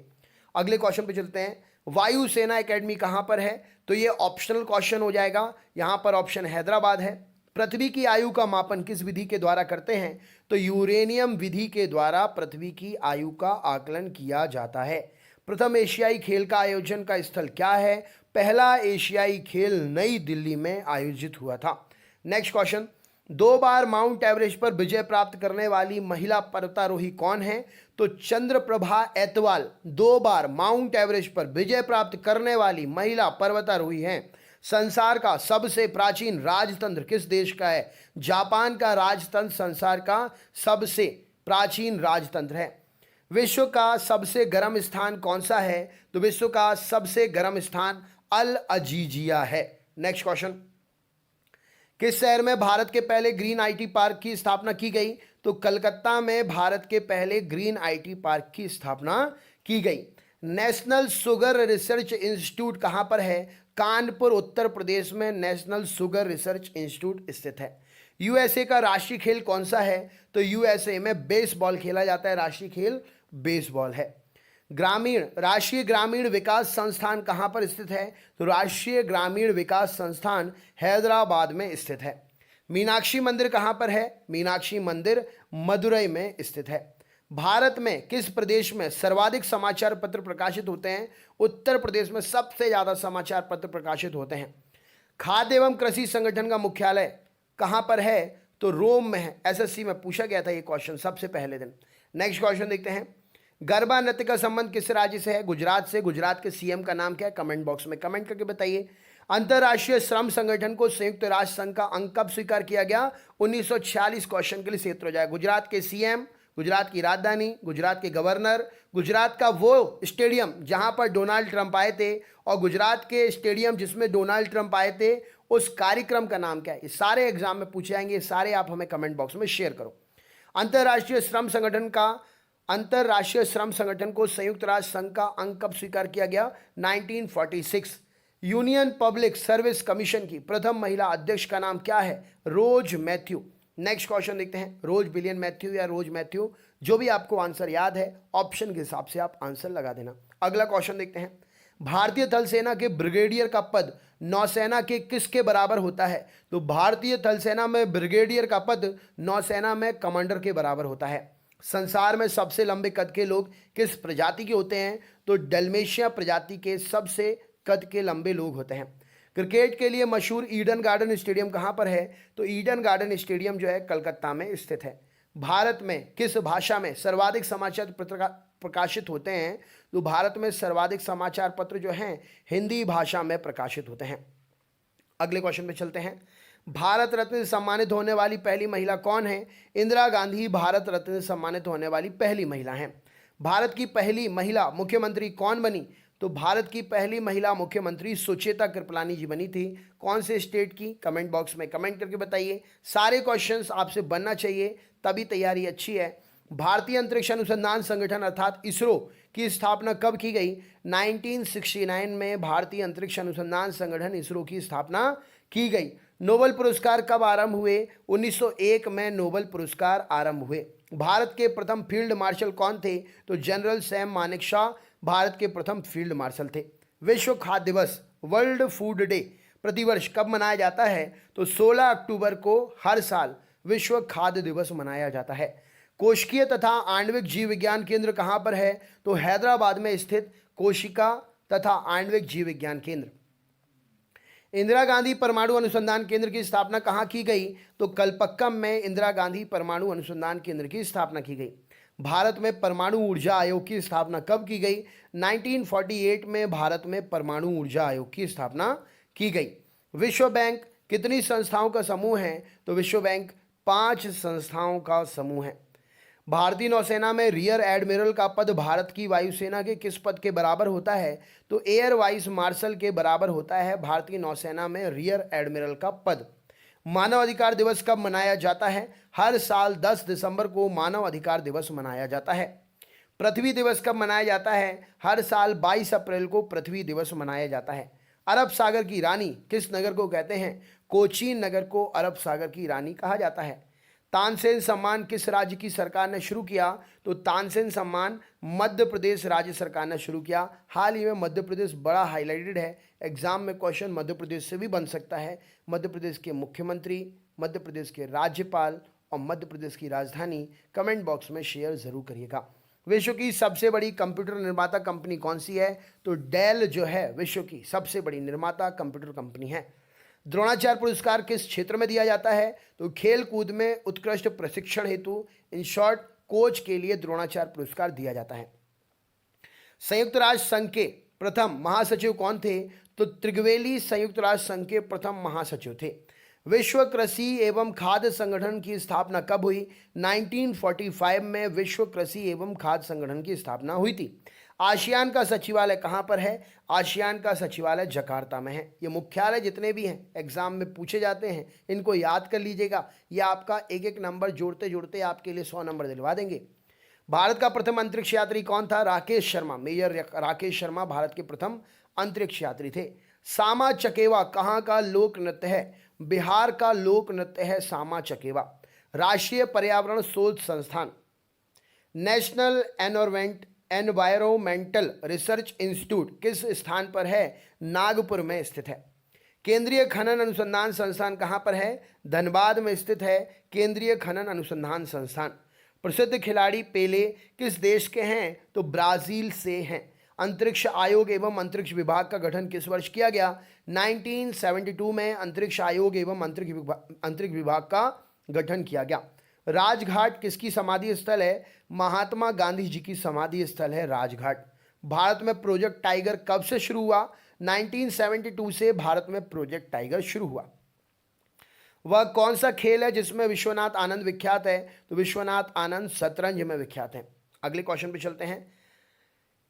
अगले क्वेश्चन पे चलते हैं। वायुसेना एकेडमी कहां पर है? तो ये ऑप्शनल क्वेश्चन हो जाएगा। यहां पर ऑप्शन हैदराबाद है। पृथ्वी की आयु का मापन किस विधि के द्वारा करते हैं? तो यूरेनियम विधि के द्वारा पृथ्वी की आयु का आकलन किया जाता है। प्रथम एशियाई खेल का आयोजन का स्थल क्या है? पहला एशियाई खेल नई दिल्ली में आयोजित हुआ था। नेक्स्ट क्वेश्चन, 2 बार माउंट एवरेस्ट पर विजय प्राप्त करने वाली महिला पर्वतारोही कौन है? तो चंद्रप्रभा एतवाल 2 बार माउंट एवरेस्ट पर विजय प्राप्त करने वाली महिला पर्वतारोही हैं। संसार का सबसे प्राचीन राजतंत्र किस देश का है? जापान का राजतंत्र संसार का सबसे प्राचीन राजतंत्र है। विश्व का सबसे गर्म स्थान कौन सा है? तो विश्व का सबसे गर्म स्थान अल अजीजिया है। नेक्स्ट क्वेश्चन, किस शहर में भारत के पहले ग्रीन आईटी पार्क की स्थापना की गई? तो कलकत्ता में भारत के पहले ग्रीन आईटी पार्क की स्थापना की गई। नेशनल शुगर रिसर्च इंस्टीट्यूट कहां पर है? कानपुर उत्तर प्रदेश में नेशनल शुगर रिसर्च इंस्टीट्यूट स्थित है। यूएसए का राष्ट्रीय खेल कौन सा है? तो यूएसए में बेसबॉल खेला जाता है। राष्ट्रीय खेल बेसबॉल है। राष्ट्रीय ग्रामीण विकास संस्थान कहां पर स्थित है? तो राष्ट्रीय ग्रामीण विकास संस्थान हैदराबाद में स्थित है। मीनाक्षी मंदिर कहां पर है? मीनाक्षी मंदिर मदुरई में स्थित है। भारत में किस प्रदेश में सर्वाधिक समाचार पत्र प्रकाशित होते हैं? उत्तर प्रदेश में सबसे ज्यादा समाचार पत्र प्रकाशित होते हैं। खाद्य एवं कृषि संगठन का मुख्यालय कहां पर है? तो रोम में है। एसएससी में पूछा गया था ये क्वेश्चन सबसे पहले दिन। नेक्स्ट क्वेश्चन देखते हैं। गरबा नृत्य का संबंध किस राज्य से है? गुजरात से। गुजरात के सीएम का नाम क्या है? कमेंट बॉक्स में कमेंट करके बताइए। अंतरराष्ट्रीय श्रम संगठन को संयुक्त राष्ट्र संघ का अंग कब स्वीकार किया गया? 1946। क्वेश्चन के लिए क्षेत्र हो जाए। गुजरात के सीएम, गुजरात की राजधानी, गुजरात के गवर्नर, गुजरात का वो स्टेडियम जहां पर डोनाल्ड ट्रंप आए थे और गुजरात के स्टेडियम जिसमें डोनाल्ड ट्रंप आए थे उस कार्यक्रम का नाम क्या है? ये सारे एग्जाम में पूछे जाएंगे। सारे आप हमें कमेंट बॉक्स में शेयर करो। अंतरराष्ट्रीय श्रम संगठन को संयुक्त राष्ट्र संघ का अंग कब स्वीकार किया गया? 1946। यूनियन पब्लिक सर्विस कमीशन की प्रथम महिला अध्यक्ष का नाम क्या है? रोज मैथ्यू। नेक्स्ट क्वेश्चन देखते हैं। रोज बिलियन मैथ्यू या रोज मैथ्यू, जो भी आपको आंसर याद है ऑप्शन के हिसाब से आप आंसर लगा देना। अगला क्वेश्चन देखते हैं। भारतीय थल सेना के ब्रिगेडियर का पद नौसेना के किसके बराबर होता है? तो भारतीय थल सेना में ब्रिगेडियर का पद नौसेना में कमांडर के बराबर होता है। संसार में सबसे लंबे कद के लोग किस प्रजाति के होते हैं? तो डल्मेशिया प्रजाति के सबसे कद के लंबे लोग होते हैं। क्रिकेट के लिए मशहूर ईडन गार्डन स्टेडियम कहां पर है? तो ईडन गार्डन स्टेडियम जो है कलकत्ता में स्थित है। भारत में किस भाषा में सर्वाधिक समाचार पत्र प्रकाशित होते हैं? तो भारत में सर्वाधिक समाचार पत्र जो हैं हिंदी भाषा में प्रकाशित होते हैं। अगले क्वेश्चन पे चलते हैं। भारत रत्न से सम्मानित होने वाली पहली महिला कौन है? इंदिरा गांधी भारत रत्न से सम्मानित होने वाली पहली महिला हैं। भारत की पहली महिला मुख्यमंत्री कौन बनी? तो भारत की पहली महिला मुख्यमंत्री सुचेता कृपलानी जी बनी थी। कौन से स्टेट की? कमेंट बॉक्स में कमेंट करके बताइए। सारे क्वेश्चंस आपसे बनना चाहिए, तभी तैयारी अच्छी है। भारतीय अंतरिक्ष अनुसंधान संगठन अर्थात इसरो की स्थापना कब की गई? 1969 में भारतीय अंतरिक्ष अनुसंधान संगठन इसरो की स्थापना की गई। नोबेल पुरस्कार कब आरंभ हुए? 1901 में नोबेल पुरस्कार आरंभ हुए। भारत के प्रथम फील्ड मार्शल कौन थे? तो जनरल सैम मानेकशॉ भारत के प्रथम फील्ड मार्शल थे। विश्व खाद्य दिवस वर्ल्ड फूड डे प्रतिवर्ष कब मनाया जाता है? तो 16 अक्टूबर को हर साल विश्व खाद्य दिवस मनाया जाता है। कोशिकीय तथा आणविक जीव विज्ञान केंद्र कहां पर है? तो हैदराबाद में स्थित कोशिका तथा आणविक जीव विज्ञान केंद्र। इंदिरा गांधी परमाणु अनुसंधान केंद्र की स्थापना कहां की गई? तो कलपक्कम में इंदिरा गांधी परमाणु अनुसंधान केंद्र की स्थापना की गई। भारत में परमाणु ऊर्जा आयोग की स्थापना कब की गई? 1948 में भारत में परमाणु ऊर्जा आयोग की स्थापना की गई। विश्व बैंक कितनी संस्थाओं का समूह है? तो विश्व बैंक 5 संस्थाओं का समूह है। भारतीय नौसेना में रियर एडमिरल का पद भारत की वायुसेना के किस पद के बराबर होता है? तो एयर वाइस मार्शल के बराबर होता है भारतीय नौसेना में रियर एडमिरल का पद। मानव अधिकार दिवस कब मनाया जाता है? हर साल 10 दिसंबर को मानव अधिकार दिवस मनाया जाता है। पृथ्वी दिवस कब मनाया जाता है? हर साल 22 अप्रैल को पृथ्वी दिवस मनाया जाता है। अरब सागर की रानी किस नगर को कहते हैं? कोचीन नगर को अरब सागर की रानी कहा जाता है। तानसेन सम्मान किस राज्य की सरकार ने शुरू किया? तो तानसेन सम्मान मध्य प्रदेश राज्य सरकार ने शुरू किया। हाल ही में मध्य प्रदेश बड़ा हाईलाइटेड है, एग्जाम में क्वेश्चन मध्य प्रदेश से भी बन सकता है। मध्य प्रदेश के मुख्यमंत्री, मध्य प्रदेश के राज्यपाल और मध्य प्रदेश की राजधानी कमेंट बॉक्स में शेयर जरूर करिएगा। विश्व की सबसे बड़ी कंप्यूटर निर्माता कंपनी कौन सी है? तो डेल जो है विश्व की सबसे बड़ी निर्माता कंप्यूटर कंपनी है। द्रोणाचार्य पुरस्कार किस क्षेत्र में दिया जाता है? तो खेल कूद में उत्कृष्ट प्रशिक्षण हेतु, इन शॉर्ट कोच के लिए द्रोणाचार्य पुरस्कार दिया जाता है। संयुक्त राष्ट्र संघ के प्रथम महासचिव कौन थे? तो त्रिगवेली संयुक्त राष्ट्र संघ के प्रथम महासचिव थे। विश्व कृषि एवं खाद्य संगठन की स्थापना कब हुई? 1945 में विश्व कृषि एवं खाद्य संगठन की स्थापना हुई थी। आसियान का सचिवालय कहाँ पर है? आसियान का सचिवालय जकार्ता में है। ये मुख्यालय जितने भी हैं एग्जाम में पूछे जाते हैं, इनको याद कर लीजिएगा। ये आपका एक एक नंबर जोड़ते जोड़ते आपके लिए 100 नंबर दिलवा देंगे। भारत का प्रथम अंतरिक्ष यात्री कौन था? राकेश शर्मा, मेजर राकेश शर्मा भारत के प्रथम अंतरिक्ष यात्री थे। सामा चकेवा कहाँ का लोक नृत्य है? बिहार का लोक नृत्य है सामा चकेवा। राष्ट्रीय पर्यावरण शोध संस्थान नेशनल एनवायरमेंटल रिसर्च इंस्टीट्यूट किस स्थान पर है? नागपुर में स्थित है। केंद्रीय खनन अनुसंधान संस्थान कहाँ पर है? धनबाद में स्थित है केंद्रीय खनन अनुसंधान संस्थान। प्रसिद्ध खिलाड़ी पेले किस देश के हैं? तो ब्राजील से हैं। अंतरिक्ष आयोग एवं अंतरिक्ष विभाग का गठन किस वर्ष किया गया? 1972 में अंतरिक्ष आयोग एवं अंतरिक्ष विभाग का गठन किया गया। राजघाट किसकी समाधि स्थल है? महात्मा गांधी जी की समाधि स्थल है राजघाट। भारत में प्रोजेक्ट टाइगर कब से शुरू हुआ? 1972 से भारत में प्रोजेक्ट टाइगर शुरू हुआ। वह कौन सा खेल है जिसमें विश्वनाथ आनंद विख्यात है? तो विश्वनाथ आनंद शतरंज में विख्यात है। अगले क्वेश्चन पे चलते हैं।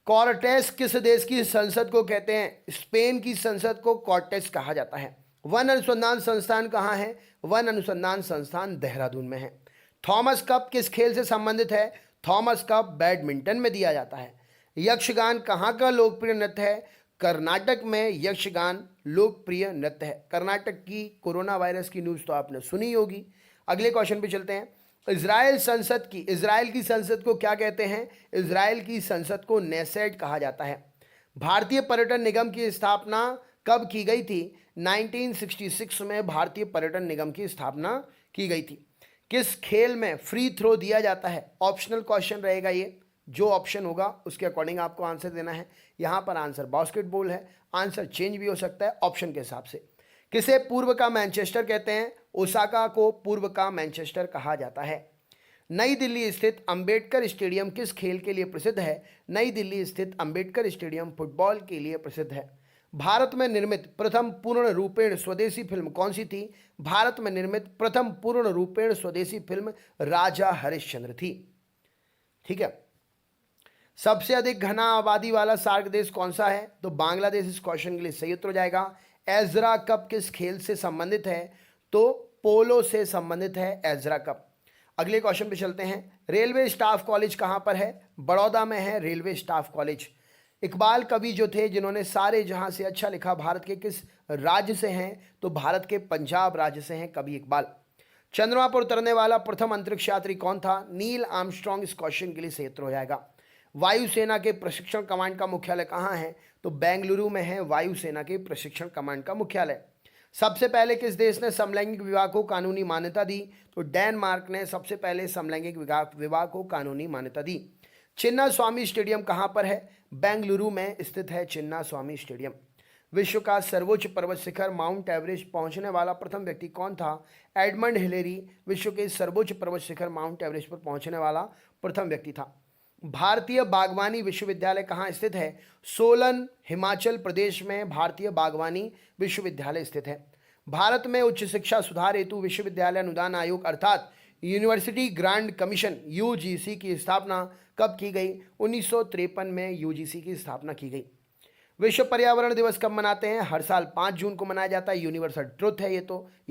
कॉर्टेस किस देश की संसद को कहते हैं? स्पेन की संसद को कॉर्टेस कहा जाता है। वन अनुसंधान संस्थान कहाँ है? वन अनुसंधान संस्थान देहरादून में है। थॉमस कप किस खेल से संबंधित है? थॉमस कप बैडमिंटन में दिया जाता है। यक्षगान कहाँ का लोकप्रिय नृत्य है? कर्नाटक में यक्षगान लोकप्रिय नृत्य है। कर्नाटक की कोरोना वायरस की न्यूज़ तो आपने सुनी होगी। अगले क्वेश्चन पे चलते हैं। इजराइल की संसद को क्या कहते हैं? इजराइल की संसद को नेसेट कहा जाता है। भारतीय पर्यटन निगम की स्थापना कब की गई थी? 1966 में भारतीय पर्यटन निगम की स्थापना की गई थी। किस खेल में फ्री थ्रो दिया जाता है? ऑप्शनल क्वेश्चन रहेगा ये, जो ऑप्शन होगा उसके अकॉर्डिंग आपको आंसर देना है। यहाँ पर आंसर बास्केटबॉल है, आंसर चेंज भी हो सकता है ऑप्शन के हिसाब से। किसे पूर्व का मैनचेस्टर कहते हैं? ओसाका को पूर्व का मैनचेस्टर कहा जाता है। नई दिल्ली स्थित अंबेडकर स्टेडियम किस खेल के लिए प्रसिद्ध है? नई दिल्ली स्थित अंबेडकर स्टेडियम फुटबॉल के लिए प्रसिद्ध है। भारत में निर्मित प्रथम पूर्ण रूपेण स्वदेशी फिल्म कौन सी थी? भारत में निर्मित प्रथम पूर्ण रूपेण स्वदेशी फिल्म राजा हरिश्चंद्र थी। ठीक है। सबसे अधिक घना आबादी वाला सार्क देश कौन सा है? तो बांग्लादेश इस क्वेश्चन के लिए सही उत्तर हो जाएगा। एजरा कप किस खेल से संबंधित है? तो पोलो से संबंधित है एजरा कप। अगले क्वेश्चन पे चलते हैं। रेलवे स्टाफ कॉलेज कहाँ पर है? बड़ौदा में है रेलवे स्टाफ कॉलेज। इकबाल कवि जो थे जिन्होंने सारे जहां से अच्छा लिखा, भारत के किस राज्य से हैं? तो भारत के पंजाब राज्य से हैं कवि इकबाल। चंद्रमा पर उतरने वाला प्रथम अंतरिक्ष यात्री कौन था? नील आर्मस्ट्रांग इस क्वेश्चन के लिए सही उत्तर हो जाएगा। वायुसेना के प्रशिक्षण कमांड का मुख्यालय कहाँ है? तो बेंगलुरु में है वायुसेना के प्रशिक्षण कमांड का मुख्यालय। सबसे पहले किस देश ने समलैंगिक विवाह को कानूनी मान्यता दी? तो डेनमार्क ने सबसे पहले समलैंगिक विवाह को कानूनी मान्यता दी। चिन्ना स्वामी स्टेडियम कहाँ पर है? बेंगलुरु में स्थित है चिन्ना स्वामी स्टेडियम। विश्व का सर्वोच्च पर्वत शिखर माउंट एवरेस्ट पहुंचने वाला प्रथम व्यक्ति कौन था? एडमंड हिलेरी विश्व के सर्वोच्च पर्वत शिखर माउंट एवरेस्ट पर पहुंचने वाला प्रथम व्यक्ति था। भारतीय बागवानी विश्वविद्यालय कहाँ स्थित है? सोलन हिमाचल प्रदेश में भारतीय बागवानी विश्वविद्यालय स्थित है। भारत में उच्च शिक्षा सुधार हेतु विश्वविद्यालय अनुदान आयोग अर्थात यूनिवर्सिटी ग्रांट कमीशन यूजीसी की स्थापना कब की गई? 1953 में यूजीसी की स्थापना की गई। विश्व पर्यावरण दिवस कब मनाते हैं? हर साल 5 जून को मनाया जाता है। यूनिवर्सल ट्रुथ है ये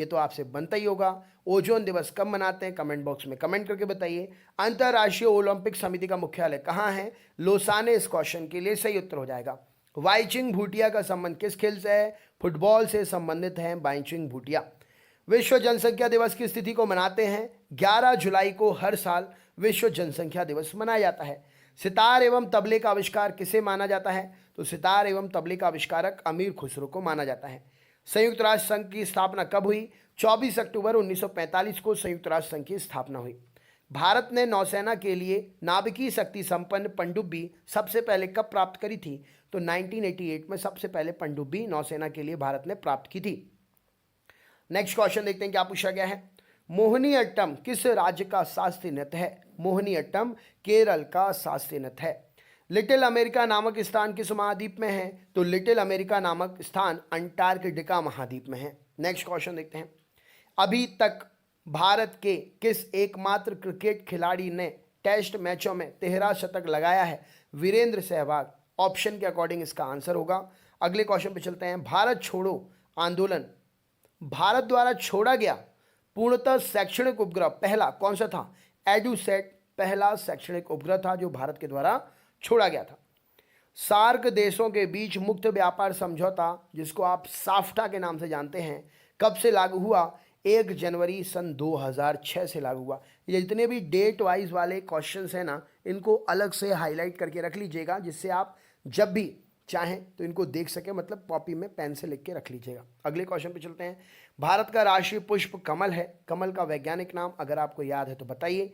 तो आपसे बनता ही होगा। ओजोन दिवस कब मनाते हैं? कमेंट बॉक्स में कमेंट करके बताइए। अंतर्राष्ट्रीय ओलंपिक समिति का मुख्यालय कहाँ है? लोसाने। इस क्वेश्चन के लिए सही उत्तर हो जाएगा। बाईचुंग भूटिया का संबंध किस खेल से है? फुटबॉल से संबंधित है बाईचुंग भूटिया। विश्व जनसंख्या दिवस की तिथि को मनाते हैं? 11 जुलाई को हर साल विश्व जनसंख्या दिवस मनाया जाता है। सितार एवं तबले का आविष्कार किसे माना जाता है? तो सितार एवं तबले का आविष्कारक अमीर खुसरो को माना जाता है। संयुक्त राष्ट्र संघ की स्थापना कब हुई? 24 अक्टूबर 1945 को संयुक्त राष्ट्र संघ की स्थापना हुई। भारत ने नौसेना के लिए नाभिकीय शक्ति संपन्न पनडुब्बी सबसे पहले कब प्राप्त करी थी? तो 1988 में सबसे पहले पनडुब्बी नौसेना के लिए भारत ने प्राप्त की थी। नेक्स्ट क्वेश्चन देखते हैं क्या पूछा गया है। मोहिनी अट्टम किस राज्य का शास्त्रीय नृत्य है? मोहिनी अट्टम केरल का शास्त्रीय नृत्य है। लिटिल अमेरिका नामक स्थान किस महाद्वीप में है? तो लिटिल अमेरिका नामक स्थान अंटार्कटिका महाद्वीप में है। नेक्स्ट क्वेश्चन देखते हैं। अभी तक भारत के किस एकमात्र क्रिकेट खिलाड़ी ने टेस्ट मैचों में 13 शतक लगाया है? वीरेंद्र सहवाग। ऑप्शन के अकॉर्डिंग इसका आंसर होगा। अगले क्वेश्चन पे चलते हैं। भारत छोड़ो आंदोलन भारत द्वारा छोड़ा गया पूर्णतः शैक्षणिक उपग्रह पहला कौन सा था? एडुसेट पहला शैक्षणिक उपग्रह था जो भारत के द्वारा छोड़ा गया था। सार्क देशों के बीच मुक्त व्यापार समझौता जिसको आप साफ्टा के नाम से जानते हैं कब से लागू हुआ? 1 जनवरी सन 2006 से लागू हुआ। ये जितने भी डेट वाइज वाले क्वेश्चंस हैं ना, इनको अलग से हाईलाइट करके रख लीजिएगा, जिससे आप जब भी चाहें तो इनको देख सके, मतलब कॉपी में पेन से लिख के रख लीजिएगा। अगले क्वेश्चन पे चलते हैं। भारत का राष्ट्रीय पुष्प कमल है। कमल का वैज्ञानिक नाम अगर आपको याद है तो बताइए।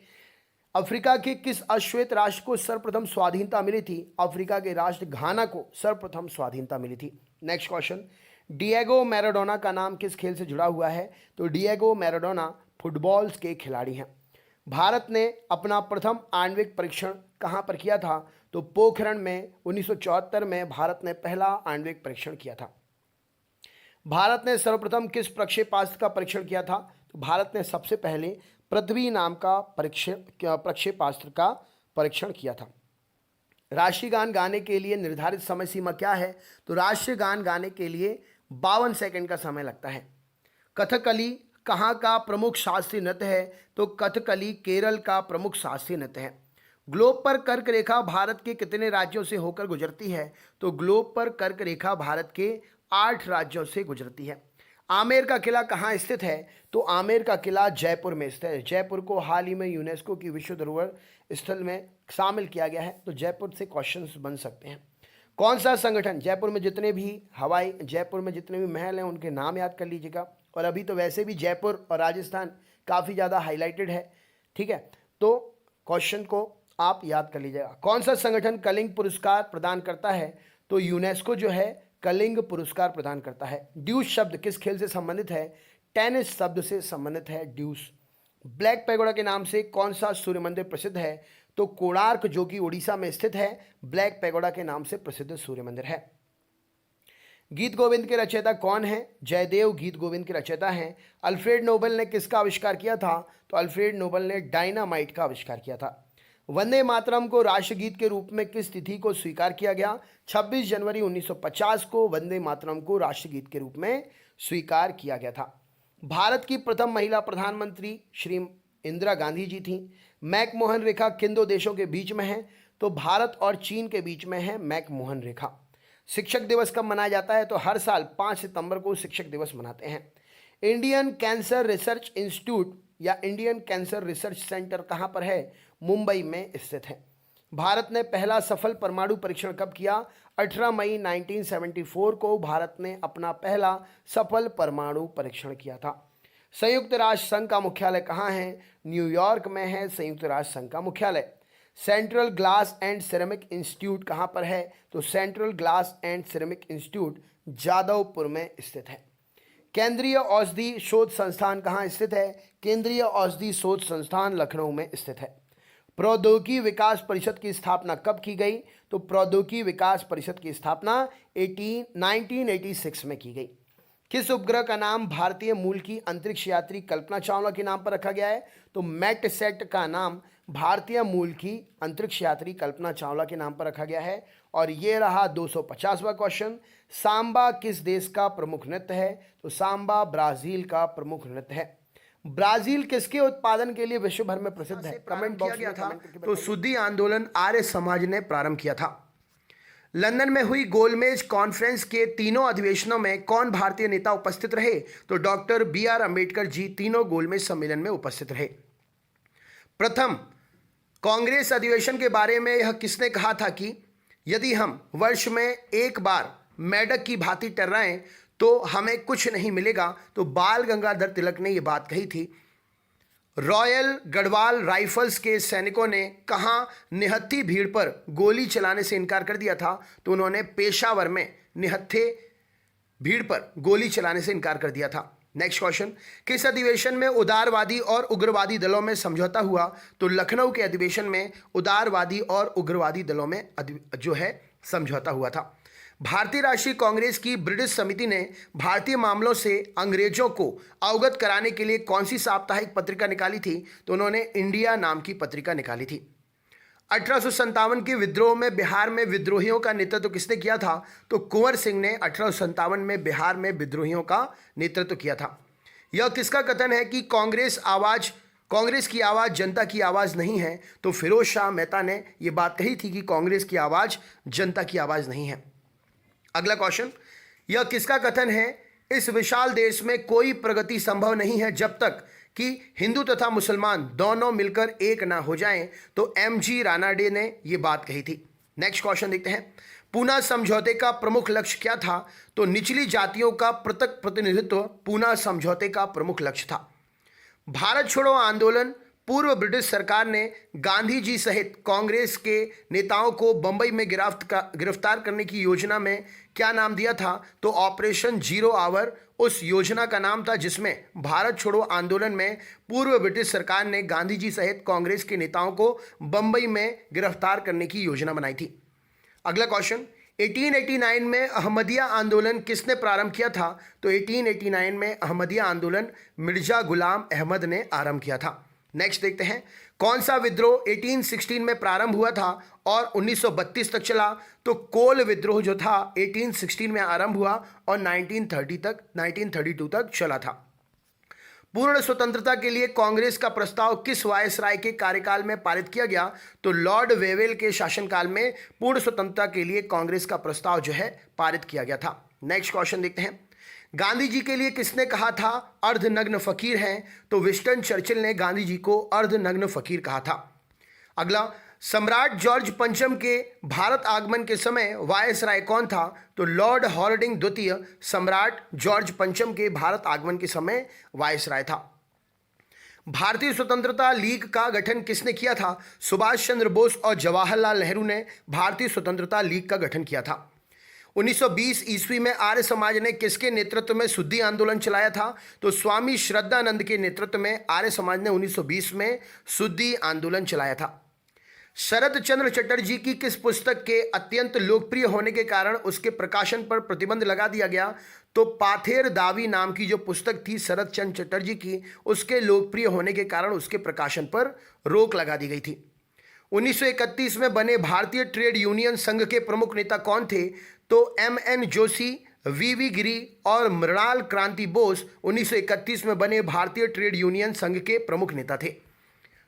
अफ्रीका के किस अश्वेत राष्ट्र को सर्वप्रथम स्वाधीनता मिली थी? अफ्रीका के राष्ट्र घाना को सर्वप्रथम स्वाधीनता मिली थी। Next question. डिएगो मैराडोना का नाम किस खेल से जुड़ा हुआ है? तो डिएगो मैराडोना फुटबॉल के खिलाड़ी हैं। भारत ने अपना प्रथम आणविक परीक्षण कहाँ पर किया था? तो पोखरण में 1974 में भारत ने पहला आणविक परीक्षण किया था। भारत ने सर्वप्रथम किस प्रक्षेपास्त्र का परीक्षण किया था? तो भारत ने सबसे पहले पृथ्वी नाम का प्रक्षेपास्त्र का परीक्षण किया था। राष्ट्रीय गान गाने के लिए निर्धारित समय सीमा क्या है? तो राष्ट्रीय गान गाने के लिए 52 सेकंड का समय लगता है। कथकली कहाँ का प्रमुख शास्त्रीय नृत्य है? तो कथकली केरल का प्रमुख शास्त्रीय नृत्य है। ग्लोब पर कर्क रेखा भारत के कितने राज्यों से होकर गुजरती है? तो ग्लोब पर कर्क रेखा भारत के 8 राज्यों से गुजरती है। आमेर का किला कहाँ स्थित है? तो आमेर का किला जयपुर में स्थित है। जयपुर को हाल ही में यूनेस्को की विश्व धरोहर स्थल में शामिल किया गया है, तो जयपुर से क्वेश्चंस बन सकते हैं। कौन सा संगठन जयपुर में जितने भी महल हैं उनके नाम याद कर लीजिएगा। और अभी तो वैसे भी जयपुर और राजस्थान काफ़ी ज़्यादा हाईलाइटेड है, ठीक है, तो क्वेश्चन को आप याद कर लीजिएगा। कौन सा संगठन कलिंग पुरस्कार प्रदान करता है? तो यूनेस्को जो है कलिंग पुरस्कार प्रदान करता है। ड्यूस शब्द किस खेल से संबंधित है? टेनिस शब्द से संबंधित है ड्यूस। ब्लैक पैगोडा के नाम से कौन सा सूर्य मंदिर प्रसिद्ध है? तो कोणार्क जो कि उड़ीसा में स्थित है, ब्लैक पैगोडा के नाम से प्रसिद्ध सूर्य मंदिर है। गीत गोविंद के रचयिता कौन है? जयदेव गीत गोविंद के रचयिता हैं। अल्फ्रेड नोबेल ने किसका आविष्कार किया था? तो अल्फ्रेड नोबेल ने डायनामाइट का आविष्कार किया था। वंदे मातरम को राष्ट्रगीत के रूप में किस तिथि को स्वीकार किया गया? 26 जनवरी 1950 को वंदे मातरम को राष्ट्रगीत के रूप में स्वीकार किया गया था। भारत की प्रथम महिला प्रधानमंत्री श्री इंदिरा गांधी जी थी। मैकमोहन रेखा किन दो देशों के बीच में है? तो भारत और चीन के बीच में है मैकमोहन रेखा। शिक्षक दिवस कब मनाया जाता है? तो हर साल 5 सितंबर को शिक्षक दिवस मनाते हैं। इंडियन कैंसर रिसर्च इंस्टीट्यूट या इंडियन कैंसर रिसर्च सेंटर कहाँ पर है? मुंबई में स्थित है। भारत ने पहला सफल परमाणु परीक्षण कब किया? 18 मई 1974 को भारत ने अपना पहला सफल परमाणु परीक्षण किया था। संयुक्त राष्ट्र संघ का मुख्यालय कहाँ है? न्यूयॉर्क में है संयुक्त राष्ट्र संघ का मुख्यालय। Central glass and ceramic institute कहाँ पर है? तो central glass and ceramic institute Jadavpur में स्थित है। केंद्रीय औषधि शोध संस्थान कहाँ स्थित है? केंद्रीय औषधि शोध संस्थान लखनऊ में स्थित है। प्रौद्योगिकी विकास परिषद की स्थापना कब की गई? तो प्रौद्योगिकी विकास परिषद की स्थापना 1986 में की गई। किस उपग्रह का नाम भारतीय मूल की अंतरिक्ष यात्री कल्पना चावला के नाम पर रखा गया है? तो मैटसेट का नाम भारतीय मूल की अंतरिक्ष यात्री कल्पना चावला के नाम पर रखा गया है। और ये रहा 250वां क्वेश्चन। सांबा किस देश का प्रमुख नृत्य है? तो सांबा ब्राजील का प्रमुख नृत्य है। ब्राजील किसके उत्पादन के लिए विश्व भर में प्रसिद्ध है? कमेंट बॉक्स में कमेंट करके बताइए। तो शुद्धि आंदोलन आर्य समाज ने प्रारंभ किया था। लंदन में हुई गोलमेज कॉन्फ्रेंस के तीनों अधिवेशनों में कौन भारतीय नेता उपस्थित रहे? तो डॉक्टर बी.आर. अंबेडकर जी तीनों गोलमेज सम्मेलन में उपस्थित रहे। प्रथम कांग्रेस अधिवेशन के बारे में यह किसने कहा था कि यदि हम वर्ष में एक बार मेंढक की भांति टर्राएं तो हमें कुछ नहीं मिलेगा? तो बाल गंगाधर तिलक ने यह बात कही थी। रॉयल गढ़वाल राइफल्स के सैनिकों ने कहाँ निहत्थी भीड़ पर गोली चलाने से इनकार कर दिया था? तो उन्होंने पेशावर में निहत्थे भीड़ पर गोली चलाने से इनकार कर दिया था। नेक्स्ट क्वेश्चन, किस अधिवेशन में उदारवादी और उग्रवादी दलों में समझौता हुआ? तो लखनऊ के अधिवेशन में उदारवादी और उग्रवादी दलों में जो है समझौता हुआ था। भारतीय राष्ट्रीय कांग्रेस की ब्रिटिश समिति ने भारतीय मामलों से अंग्रेजों को अवगत कराने के लिए कौन सी साप्ताहिक पत्रिका निकाली थी? तो उन्होंने इंडिया नाम की पत्रिका निकाली थी। 1857 के विद्रोह में बिहार में विद्रोहियों का नेतृत्व किसने किया था? तो कुंवर सिंह ने 1857 में बिहार में विद्रोहियों का नेतृत्व किया था। यह किसका कथन है कि कांग्रेस की आवाज़ जनता की आवाज़ नहीं है? तो फिरोज शाह मेहता ने यह बात कही थी कि कांग्रेस की आवाज़ जनता की आवाज़ नहीं है। अगला क्वेश्चन, यह किसका कथन है? इस विशाल देश में कोई प्रगति संभव नहीं है जब तक कि हिंदू तथा मुसलमान दोनों मिलकर एक ना हो जाएं। तो एम.जी. रानाडे ने यह बात कही थी। नेक्स्ट क्वेश्चन देखते हैं। पूना समझौते का प्रमुख लक्ष्य क्या था? तो निचली जातियों का पृथक प्रतिनिधित्व पूना समझौते का प्रमुख लक्ष्य था। भारत छोड़ो आंदोलन पूर्व ब्रिटिश सरकार ने गांधी जी सहित कांग्रेस के नेताओं को बंबई में गिरफ्तार करने की योजना में क्या नाम दिया था? तो ऑपरेशन जीरो आवर उस योजना का नाम था जिसमें भारत छोड़ो आंदोलन में पूर्व ब्रिटिश सरकार ने गांधी जी सहित कांग्रेस के नेताओं को बंबई में गिरफ्तार करने की योजना बनाई थी। अगला क्वेश्चन, 1889 में अहमदिया आंदोलन किसने प्रारंभ किया था? तो 1889 में अहमदिया आंदोलन मिर्जा गुलाम अहमद ने आरंभ किया था। नेक्स्ट देखते हैं, कौन सा विद्रोह 1816 में प्रारंभ हुआ था और 1932 तक चला? तो कोल विद्रोह जो था 1816 में आरंभ हुआ और 1932 तक चला था। पूर्ण स्वतंत्रता के लिए कांग्रेस का प्रस्ताव किस वायसराय के कार्यकाल में पारित किया गया? तो लॉर्ड वेवेल के शासनकाल में पूर्ण स्वतंत्रता के लिए कांग्रेस का प्रस्ताव जो है पारित किया गया था। नेक्स्ट क्वेश्चन देखते हैं, गांधी जी के लिए किसने कहा था अर्धनग्न फकीर हैं? तो विंस्टन चर्चिल ने गांधी जी को अर्धनग्न फकीर कहा था। अगला, सम्राट जॉर्ज पंचम के भारत आगमन के समय वायसराय कौन था? तो लॉर्ड हॉर्डिंग द्वितीय सम्राट जॉर्ज पंचम के भारत आगमन के समय वायसराय था। भारतीय स्वतंत्रता लीग का गठन किसने किया था? सुभाष चंद्र बोस और जवाहरलाल नेहरू ने भारतीय स्वतंत्रता लीग का गठन किया था। 1920 ईस्वी में आर्य समाज ने किसके नेतृत्व में शुद्धि आंदोलन चलाया था? तो स्वामी श्रद्धानंद के नेतृत्व में आर्य समाज ने 1920 में शुद्धि आंदोलन चलाया था। शरद चंद्र चटर्जी की किस पुस्तक के अत्यंत लोकप्रिय होने के कारण उसके प्रकाशन पर प्रतिबंध लगा दिया गया? तो पाथेर दावी नाम की जो पुस्तक थी शरद चंद्र चटर्जी की, उसके लोकप्रिय होने के कारण उसके प्रकाशन पर रोक लगा दी गई थी। 1931 में बने भारतीय ट्रेड यूनियन संघ के प्रमुख नेता कौन थे? तो एम.एन. जोशी, वी.वी. गिरी और मृणाल क्रांति बोस 1931 में बने भारतीय ट्रेड यूनियन संघ के प्रमुख नेता थे।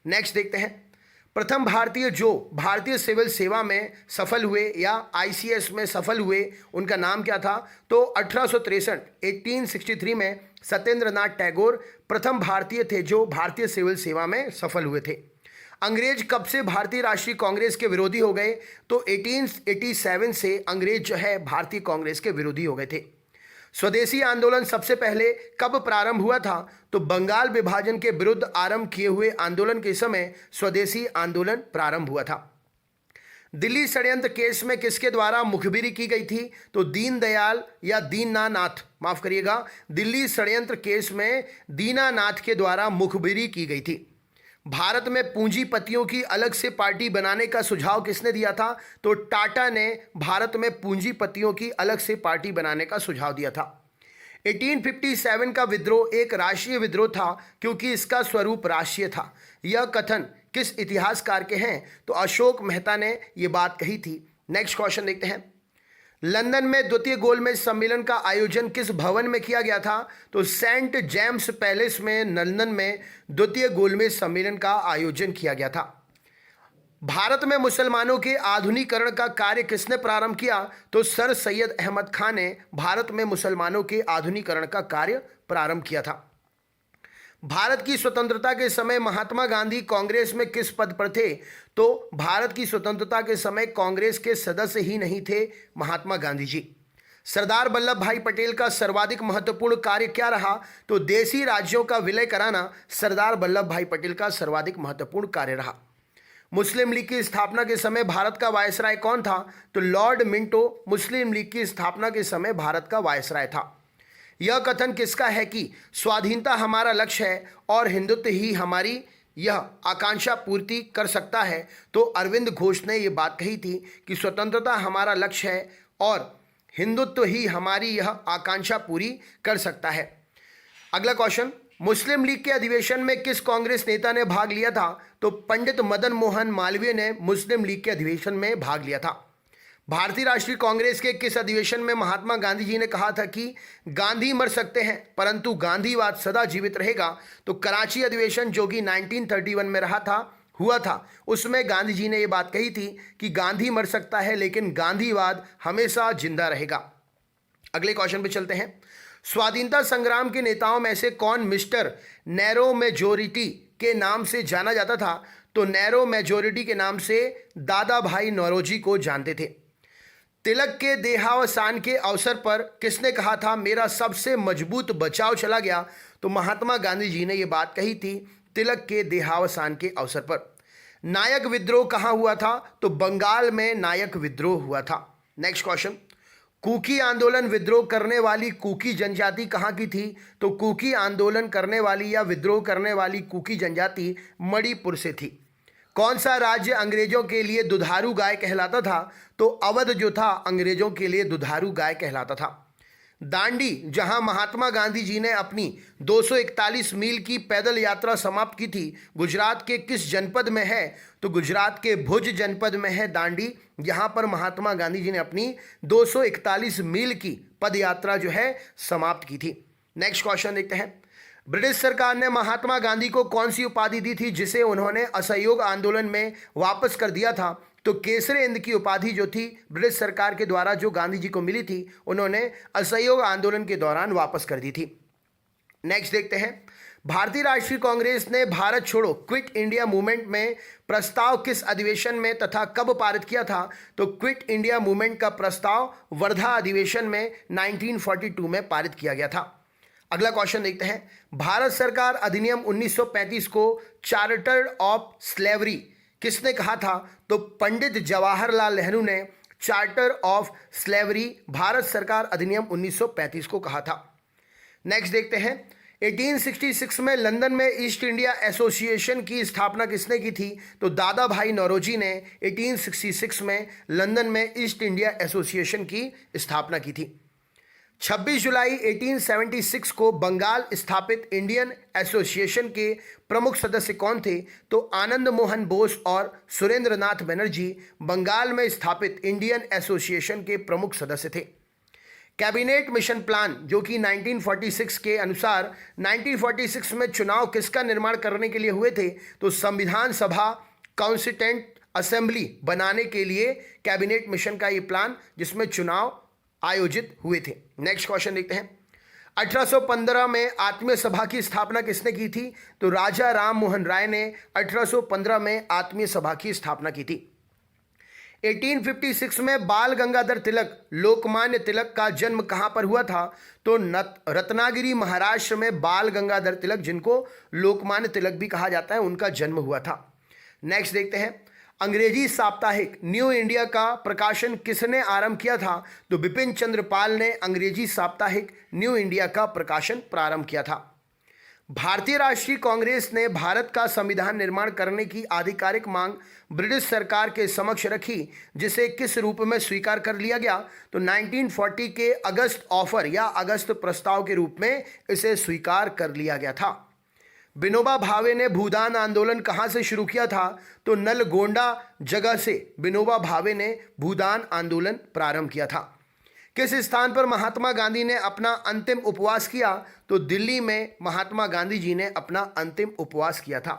नेक्स्ट देखते हैं, प्रथम भारतीय जो भारतीय सिविल सेवा में सफल हुए या आईसीएस में सफल हुए उनका नाम क्या था? तो 1863 में सत्येंद्र नाथ टैगोर प्रथम भारतीय थे जो भारतीय सिविल सेवा में सफल हुए थे। अंग्रेज कब से भारतीय राष्ट्रीय कांग्रेस के विरोधी हो गए? तो 1887 से अंग्रेज जो है भारतीय कांग्रेस के विरोधी हो गए थे। स्वदेशी आंदोलन सबसे पहले कब प्रारंभ हुआ था? तो बंगाल विभाजन के विरुद्ध आरंभ किए हुए आंदोलन के समय स्वदेशी आंदोलन प्रारंभ हुआ था। दिल्ली षड्यंत्र केस में किसके द्वारा मुखबिरी की गई थी? तो दीनदयाल या दीनानाथ, माफ करिएगा, दिल्ली षड्यंत्र केस में दीनानाथ के द्वारा मुखबिरी की गई थी। भारत में पूंजीपतियों की अलग से पार्टी बनाने का सुझाव किसने दिया था? तो टाटा ने भारत में पूंजीपतियों की अलग से पार्टी बनाने का सुझाव दिया था। 1857 का विद्रोह एक राष्ट्रीय विद्रोह था क्योंकि इसका स्वरूप राष्ट्रीय था। यह कथन किस इतिहासकार के हैं? तो अशोक मेहता ने यह बात कही थी। नेक्स्ट क्वेश्चन देखते हैं। लंदन में द्वितीय गोलमेज सम्मेलन का आयोजन किस भवन में किया गया था? तो सेंट जेम्स पैलेस में लंदन में द्वितीय गोलमेज सम्मेलन का आयोजन किया गया था। भारत में मुसलमानों के आधुनिकीकरण का कार्य किसने प्रारंभ किया? तो सर सैयद अहमद खान ने भारत में मुसलमानों के आधुनिकीकरण का कार्य प्रारंभ किया था। भारत की स्वतंत्रता के समय महात्मा गांधी कांग्रेस में किस पद पर थे? तो भारत की स्वतंत्रता के समय कांग्रेस के सदस्य ही नहीं थे महात्मा गांधी जी। सरदार वल्लभ भाई पटेल का सर्वाधिक महत्वपूर्ण कार्य क्या रहा? तो देशी राज्यों का विलय कराना सरदार वल्लभ भाई पटेल का सर्वाधिक महत्वपूर्ण कार्य रहा। मुस्लिम लीग की स्थापना के समय भारत का वायसराय कौन था? तो लॉर्ड मिंटो मुस्लिम लीग की स्थापना के समय भारत का वायसराय था। यह कथन किसका है कि स्वाधीनता हमारा लक्ष्य है और हिंदुत्व ही हमारी यह आकांक्षा पूर्ति कर सकता है? तो अरविंद घोष ने यह बात कही थी कि स्वतंत्रता हमारा लक्ष्य है और हिंदुत्व ही हमारी यह आकांक्षा पूरी कर सकता है। अगला क्वेश्चन, मुस्लिम लीग के अधिवेशन में किस कांग्रेस नेता ने भाग लिया था? तो पंडित मदन मोहन मालवीय ने मुस्लिम लीग के अधिवेशन में भाग लिया था। भारतीय राष्ट्रीय कांग्रेस के किस अधिवेशन में महात्मा गांधी जी ने कहा था कि गांधी मर सकते हैं परंतु गांधीवाद सदा जीवित रहेगा? तो कराची अधिवेशन जो कि 1931 में हुआ था उसमें गांधी जी ने यह बात कही थी कि गांधी मर सकता है लेकिन गांधीवाद हमेशा जिंदा रहेगा। अगले क्वेश्चन पे चलते हैं। स्वाधीनता संग्राम के नेताओं में से कौन मिस्टर नैरो मेजोरिटी के नाम से जाना जाता था? तो नैरो मेजोरिटी के नाम से दादा भाई नौरोजी को जानते थे। तिलक के देहावसान के अवसर पर किसने कहा था मेरा सबसे मजबूत बचाव चला गया? तो महात्मा गांधी जी ने यह बात कही थी तिलक के देहावसान के अवसर पर। नायक विद्रोह कहाँ हुआ था? तो बंगाल में नायक विद्रोह हुआ था। नेक्स्ट क्वेश्चन, कुकी आंदोलन विद्रोह करने वाली कुकी जनजाति कहाँ की थी? तो कुकी आंदोलन करने वाली या विद्रोह करने वाली कुकी जनजाति मणिपुर से थी। कौन सा राज्य अंग्रेजों के लिए दुधारू गाय कहलाता था? तो अवध जो था अंग्रेजों के लिए दुधारू गाय कहलाता था। दांडी जहां महात्मा गांधी जी ने अपनी 241 मील की पैदल यात्रा समाप्त की थी, गुजरात के किस जनपद में है? तो गुजरात के भुज जनपद में है दांडी, जहां पर महात्मा गांधी जी ने अपनी 241 मील की पद यात्रा जो है समाप्त की थी। नेक्स्ट क्वेश्चन देखते हैं। ब्रिटिश सरकार ने महात्मा गांधी को कौन सी उपाधि दी थी जिसे उन्होंने असहयोग आंदोलन में वापस कर दिया था? तो केसरे हिंद की उपाधि जो थी ब्रिटिश सरकार के द्वारा जो गांधी जी को मिली थी उन्होंने असहयोग आंदोलन के दौरान वापस कर दी थी। नेक्स्ट देखते हैं। भारतीय राष्ट्रीय कांग्रेस ने भारत छोड़ो क्विट इंडिया मूवमेंट में प्रस्ताव किस अधिवेशन में तथा कब पारित किया था? तो क्विट इंडिया मूवमेंट का प्रस्ताव वर्धा अधिवेशन में 1942 में पारित किया गया था। अगला क्वेश्चन देखते हैं। भारत सरकार अधिनियम 1935 को चार्टर ऑफ स्लेवरी किसने कहा था? तो पंडित जवाहरलाल नेहरू ने चार्टर ऑफ स्लेवरी भारत सरकार अधिनियम 1935 को कहा था। नेक्स्ट देखते हैं। 1866 में लंदन में ईस्ट इंडिया एसोसिएशन की स्थापना किसने की थी? तो दादा भाई नौरोजी ने 1866 में लंदन में ईस्ट इंडिया एसोसिएशन की स्थापना की थी। 26 जुलाई 1876 को बंगाल स्थापित इंडियन एसोसिएशन के प्रमुख सदस्य कौन थे? तो आनंद मोहन बोस और सुरेंद्र नाथ बनर्जी बंगाल में स्थापित इंडियन एसोसिएशन के प्रमुख सदस्य थे। कैबिनेट मिशन प्लान जो कि 1946 के अनुसार 1946 में चुनाव किसका निर्माण करने के लिए हुए थे? तो संविधान सभा कॉन्स्टिट्यूएंट असेंबली बनाने के लिए कैबिनेट मिशन का ये प्लान जिसमें चुनाव आयोजित हुए थे। नेक्स्ट क्वेश्चन देखते हैं। 1815 में आत्मीय सभा की स्थापना किसने की थी? तो राजा राम मोहन राय ने 1815 में आत्मीय सभा की स्थापना की थी। 1856 में बाल गंगाधर तिलक लोकमान्य तिलक का जन्म कहां पर हुआ था? तो रत्नागिरी महाराष्ट्र में बाल गंगाधर तिलक जिनको लोकमान्य तिलक भी कहा जाता है उनका जन्म हुआ था। नेक्स्ट देखते हैं। अंग्रेजी साप्ताहिक न्यू इंडिया का प्रकाशन किसने आरंभ किया था? तो बिपिन चंद्र पाल ने अंग्रेजी साप्ताहिक न्यू इंडिया का प्रकाशन प्रारंभ किया था। भारतीय राष्ट्रीय कांग्रेस ने भारत का संविधान निर्माण करने की आधिकारिक मांग ब्रिटिश सरकार के समक्ष रखी, जिसे किस रूप में स्वीकार कर लिया गया? तो 1940 के अगस्त ऑफर या अगस्त प्रस्ताव के रूप में इसे स्वीकार कर लिया गया था। विनोबा भावे ने भूदान आंदोलन कहां से शुरू किया था? तो नलगोंडा जगह से विनोबा भावे ने भूदान आंदोलन प्रारंभ किया था। किस स्थान पर महात्मा गांधी ने अपना अंतिम उपवास किया? तो दिल्ली में महात्मा गांधी जी ने अपना अंतिम उपवास किया था।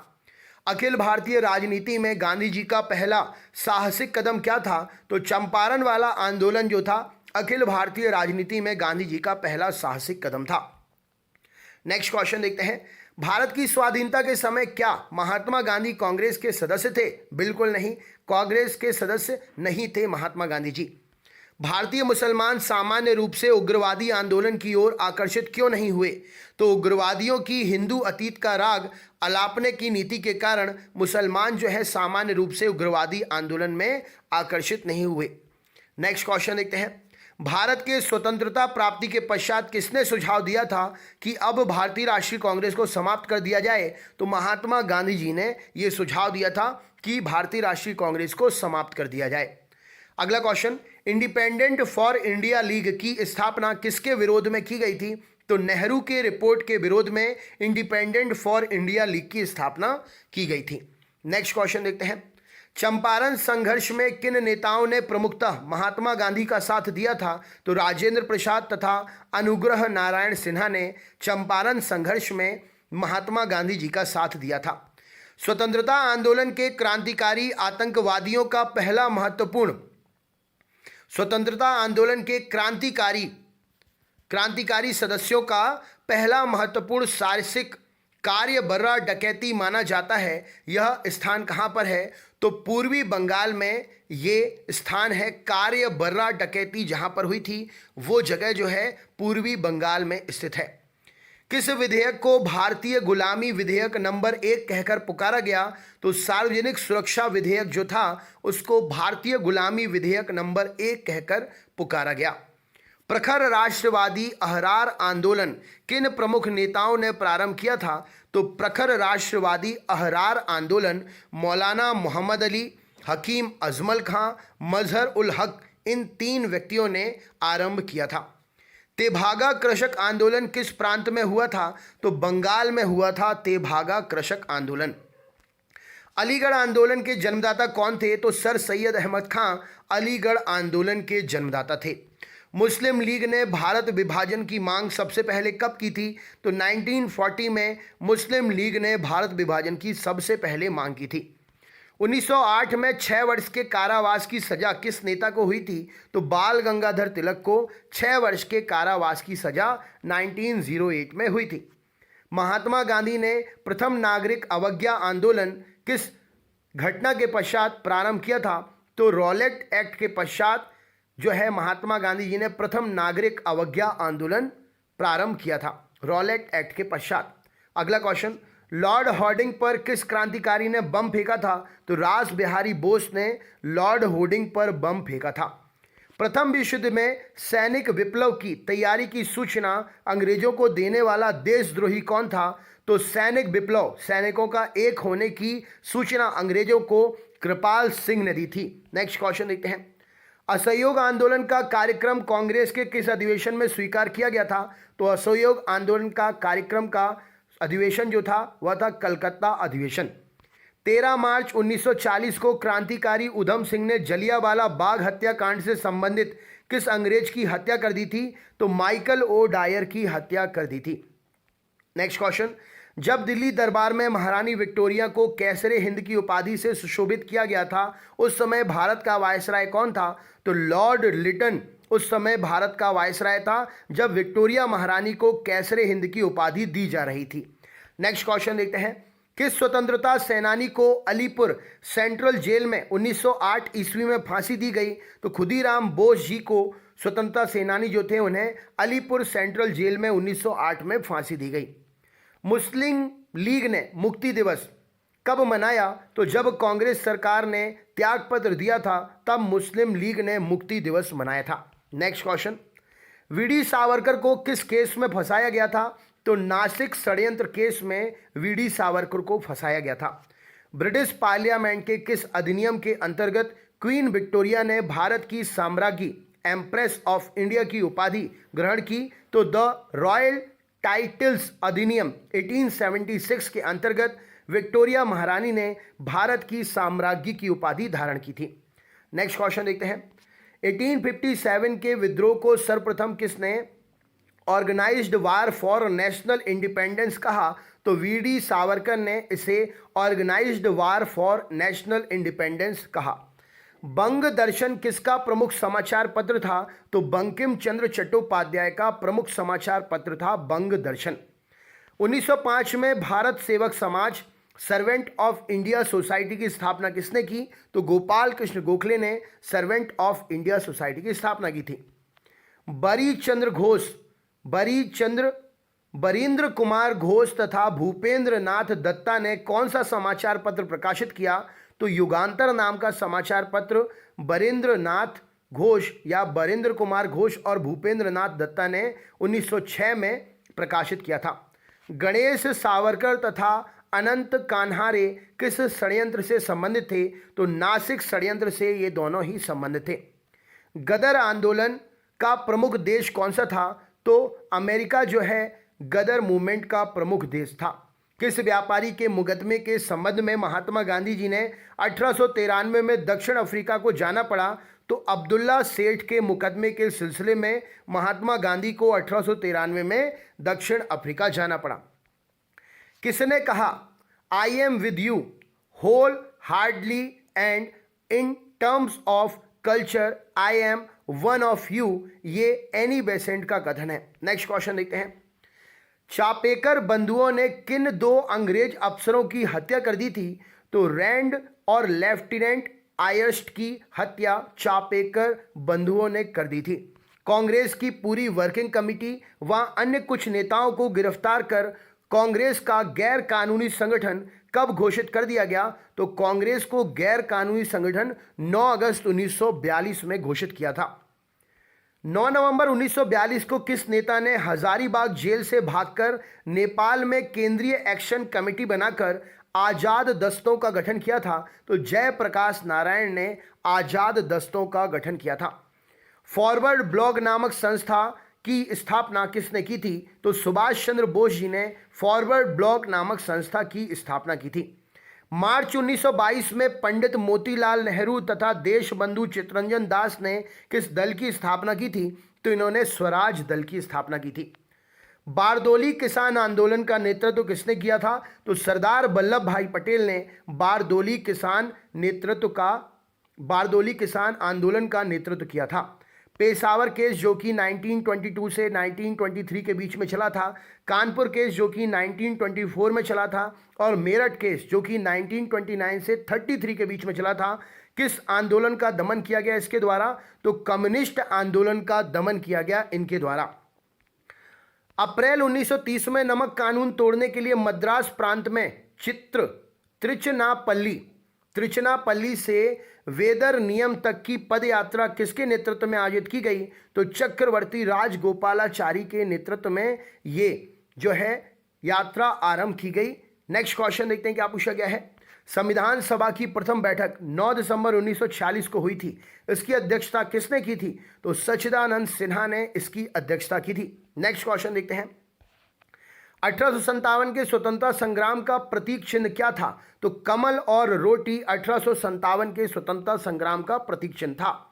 अखिल भारतीय राजनीति में गांधी जी का पहला साहसिक कदम क्या था? तो चंपारण वाला आंदोलन जो था अखिल भारतीय राजनीति में गांधी जी का पहला साहसिक कदम था। नेक्स्ट क्वेश्चन देखते हैं। भारत की स्वाधीनता के समय क्या महात्मा गांधी कांग्रेस के सदस्य थे? बिल्कुल नहीं, कांग्रेस के सदस्य नहीं थे महात्मा गांधी जी। भारतीय मुसलमान सामान्य रूप से उग्रवादी आंदोलन की ओर आकर्षित क्यों नहीं हुए? तो उग्रवादियों की हिंदू अतीत का राग अलापने की नीति के कारण मुसलमान जो है सामान्य रूप से उग्रवादी आंदोलन में आकर्षित नहीं हुए। नेक्स्ट क्वेश्चन देखते हैं। भारत के स्वतंत्रता प्राप्ति के पश्चात किसने सुझाव दिया था कि अब भारतीय राष्ट्रीय कांग्रेस को समाप्त कर दिया जाए? तो महात्मा गांधी जी ने यह सुझाव दिया था कि भारतीय राष्ट्रीय कांग्रेस को समाप्त कर दिया जाए। अगला question, independent for India league की स्थापना किसके विरोध में की गई थी? तो नेहरू के रिपोर्ट के विरोध में इंडिपेंडेंट फॉर इंडिया लीग की स्थापना की गई थी। नेक्स्ट क्वेश्चन देखते हैं। चंपारण संघर्ष में किन नेताओं ने प्रमुखतः महात्मा गांधी का साथ दिया था? तो राजेंद्र प्रसाद तथा अनुग्रह नारायण सिन्हा ने चंपारण संघर्ष में महात्मा गांधी जी का साथ दिया था। स्वतंत्रता आंदोलन के क्रांतिकारी आतंकवादियों का पहला महत्वपूर्ण स्वतंत्रता आंदोलन के क्रांतिकारी सदस्यों का पहला महत्वपूर्ण साहसिक कार्य बर्रा डकैती माना जाता है। यह स्थान कहाँ पर है? तो पूर्वी बंगाल में ये स्थान है। कार्य बर्रा डकैती जहाँ पर हुई थी वो जगह जो है पूर्वी बंगाल में स्थित है। किस विधेयक को भारतीय गुलामी विधेयक नंबर 1 कहकर पुकारा गया? तो सार्वजनिक सुरक्षा विधेयक जो था उसको भारतीय गुलामी विधेयक नंबर 1 कहकर पुकारा गया। प्रखर राष्ट्रवादी अहरार आंदोलन किन प्रमुख नेताओं ने प्रारंभ किया था? तो प्रखर राष्ट्रवादी अहरार आंदोलन मौलाना मोहम्मद अली, हकीम अजमल खां, मजहर उल हक इन 3 व्यक्तियों ने आरंभ किया था। तेभागा कृषक आंदोलन किस प्रांत में हुआ था? तो बंगाल में हुआ था तेभागा कृषक आंदोलन। अलीगढ़ आंदोलन के जन्मदाता कौन थे? तो सर सैयद अहमद खां अलीगढ़ आंदोलन के जन्मदाता थे। मुस्लिम लीग ने भारत विभाजन की मांग सबसे पहले कब की थी? तो 1940 में मुस्लिम लीग ने भारत विभाजन की सबसे पहले मांग की थी। 1908 में 6 वर्ष के कारावास की सजा किस नेता को हुई थी? तो बाल गंगाधर तिलक को 6 वर्ष के कारावास की सजा 1908 में हुई थी। महात्मा गांधी ने प्रथम नागरिक अवज्ञा आंदोलन किस घटना के पश्चात प्रारंभ किया था? तो रॉलेट एक्ट के पश्चात जो है महात्मा गांधी जी ने प्रथम नागरिक अवज्ञा आंदोलन प्रारंभ किया था, रॉलेट एक्ट के पश्चात। अगला क्वेश्चन, लॉर्ड होर्डिंग पर किस क्रांतिकारी ने बम फेंका था? तो रास बिहारी बोस ने लॉर्ड होर्डिंग पर बम फेंका था। प्रथम विश्व युद्ध में सैनिक विप्लव की तैयारी की सूचना अंग्रेजों को देने वाला देशद्रोही कौन था? तो सैनिक विप्लव, सैनिकों का एक होने की सूचना अंग्रेजों को कृपाल सिंह ने दी थी। नेक्स्ट क्वेश्चन देखते हैं। असहयोग आंदोलन का कार्यक्रम कांग्रेस के किस अधिवेशन में स्वीकार किया गया था? तो असहयोग आंदोलन का कार्यक्रम का अधिवेशन जो था वह था कलकत्ता अधिवेशन। 13 मार्च 1940 को क्रांतिकारी उधम सिंह ने जलियांवाला बाग हत्याकांड से संबंधित किस अंग्रेज की हत्या कर दी थी? तो माइकल ओ डायर की हत्या कर दी थी। नेक्स्ट क्वेश्चन, जब दिल्ली दरबार में महारानी विक्टोरिया को कैसरे हिंद की उपाधि से सुशोभित किया गया था उस समय भारत का वायसराय कौन था? तो लॉर्ड लिटन उस समय भारत का वायसराय था जब विक्टोरिया महारानी को कैसरे हिंद की उपाधि दी जा रही थी। नेक्स्ट क्वेश्चन देखते हैं। किस स्वतंत्रता सेनानी को अलीपुर सेंट्रल जेल में 1908 ईस्वी में फांसी दी गई? तो खुदीराम बोस जी को स्वतंत्रता सेनानी जो थे उन्हें अलीपुर सेंट्रल जेल में 1908 में फांसी दी गई। मुस्लिम लीग ने मुक्ति दिवस कब मनाया? तो जब कांग्रेस सरकार ने त्यागपत्र दिया था तब मुस्लिम लीग ने मुक्ति दिवस मनाया था। नेक्स्ट क्वेश्चन, वीडी सावरकर को किस केस में फंसाया गया था? तो नासिक षड्यंत्र केस में वीडी सावरकर को फंसाया गया था। ब्रिटिश पार्लियामेंट के किस अधिनियम के अंतर्गत क्वीन विक्टोरिया ने भारत की साम्राज्ञी एम्प्रेस ऑफ इंडिया की उपाधि ग्रहण की? तो द रॉयल टाइटल्स अधिनियम 1876 के अंतर्गत विक्टोरिया महारानी ने भारत की साम्राज्ञी की उपाधि धारण की थी। नेक्स्ट क्वेश्चन देखते हैं। 1857 के विद्रोह को सर्वप्रथम किसने organised war for national independence कहा? तो वीडी सावरकर ने इसे organised war for national independence कहा। बंग दर्शन किसका प्रमुख समाचार पत्र था? तो बंकिम चंद्र चट्टोपाध्याय का प्रमुख समाचार पत्र था बंग दर्शन। 1905 में भारत सेवक समाज सर्वेंट ऑफ इंडिया सोसाइटी की स्थापना किसने की? तो गोपाल कृष्ण गोखले ने सर्वेंट ऑफ इंडिया सोसाइटी की स्थापना की थी। बरीचंद्र घोष, बरींद्र कुमार घोष तथा भूपेंद्र नाथ दत्ता ने कौन सा समाचार पत्र प्रकाशित किया? तो युगांतर नाम का समाचार पत्र बरींद्र नाथ घोष या बरींद्र कुमार घोष और भूपेंद्र नाथ दत्ता ने 1906 में प्रकाशित किया था। गणेश सावरकर तथा अनंत कान्हारे किस षड्यंत्र से संबंधित थे? तो नासिक षड्यंत्र से ये दोनों ही संबंधित थे। गदर आंदोलन का प्रमुख देश कौन सा था? तो अमेरिका जो है गदर मूवमेंट का प्रमुख देश था। किस व्यापारी के मुकदमे के संबंध में महात्मा गांधी जी ने 1893 में दक्षिण अफ्रीका को जाना पड़ा? तो अब्दुल्ला सेठ के मुकदमे के सिलसिले में महात्मा गांधी को 1893 में दक्षिण अफ्रीका जाना पड़ा। किसने कहा I am with you wholeheartedly and in terms of culture I am one of you? ये एनी बेसेंट का कथन है। नेक्स्ट क्वेश्चन देखते हैं। चापेकर बंधुओं ने किन दो अंग्रेज अफसरों की हत्या कर दी थी? तो रैंड और लेफ्टिनेंट आयर्स्ट की हत्या चापेकर बंधुओं ने कर दी थी। कांग्रेस की पूरी वर्किंग कमेटी व अन्य कुछ नेताओं को गिरफ्तार कर कांग्रेस का गैर कानूनी संगठन कब घोषित कर दिया गया? तो कांग्रेस को गैर कानूनी संगठन 9 अगस्त 1942 में घोषित किया था। 9 नवंबर 1942 को किस नेता ने हजारीबाग जेल से भागकर नेपाल में केंद्रीय एक्शन कमेटी बनाकर आजाद दस्तों का गठन किया था? तो जयप्रकाश नारायण ने आजाद दस्तों का गठन किया था। फॉरवर्ड ब्लॉक नामक संस्था की स्थापना किसने की थी? तो सुभाष चंद्र बोस जी ने फॉरवर्ड ब्लॉक नामक संस्था की स्थापना की थी। मार्च 1922 में पंडित मोतीलाल नेहरू तथा देशबंधु चित्तरंजन दास ने किस दल की स्थापना की थी? तो इन्होंने स्वराज दल की स्थापना की थी। बारदोली किसान आंदोलन का नेतृत्व किसने किया था? तो सरदार वल्लभ भाई पटेल ने बारदोली किसान आंदोलन का नेतृत्व किया था। पेशावर केस जो कि 1922 से 1923 के बीच में चला था, कानपुर केस जो कि 1924 में चला था और मेरठ केस जो कि 1929 से 33 के बीच में चला था, किस आंदोलन का दमन किया गया इसके द्वारा? तो कम्युनिस्ट आंदोलन का दमन किया गया इनके द्वारा। अप्रैल 1930 में नमक कानून तोड़ने के लिए मद्रास प्रांत में त्रिचनापल्ली से वेदर नियम तक की पद यात्रा किसके नेतृत्व में आयोजित की गई? तो चक्रवर्ती राजगोपालाचारी के नेतृत्व में ये जो है यात्रा आरंभ की गई। नेक्स्ट क्वेश्चन देखते हैं क्या पूछा गया है। संविधान सभा की प्रथम बैठक 9 दिसंबर 1946 को हुई थी। इसकी अध्यक्षता किसने की थी? तो सच्चिदानंद सिन्हा ने इसकी अध्यक्षता की थी। नेक्स्ट क्वेश्चन देखते हैं। 1857 के स्वतंत्रता संग्राम का प्रतीक चिन्ह क्या था? तो कमल और रोटी 1857 के स्वतंत्रता संग्राम का प्रतीक चिन्ह था।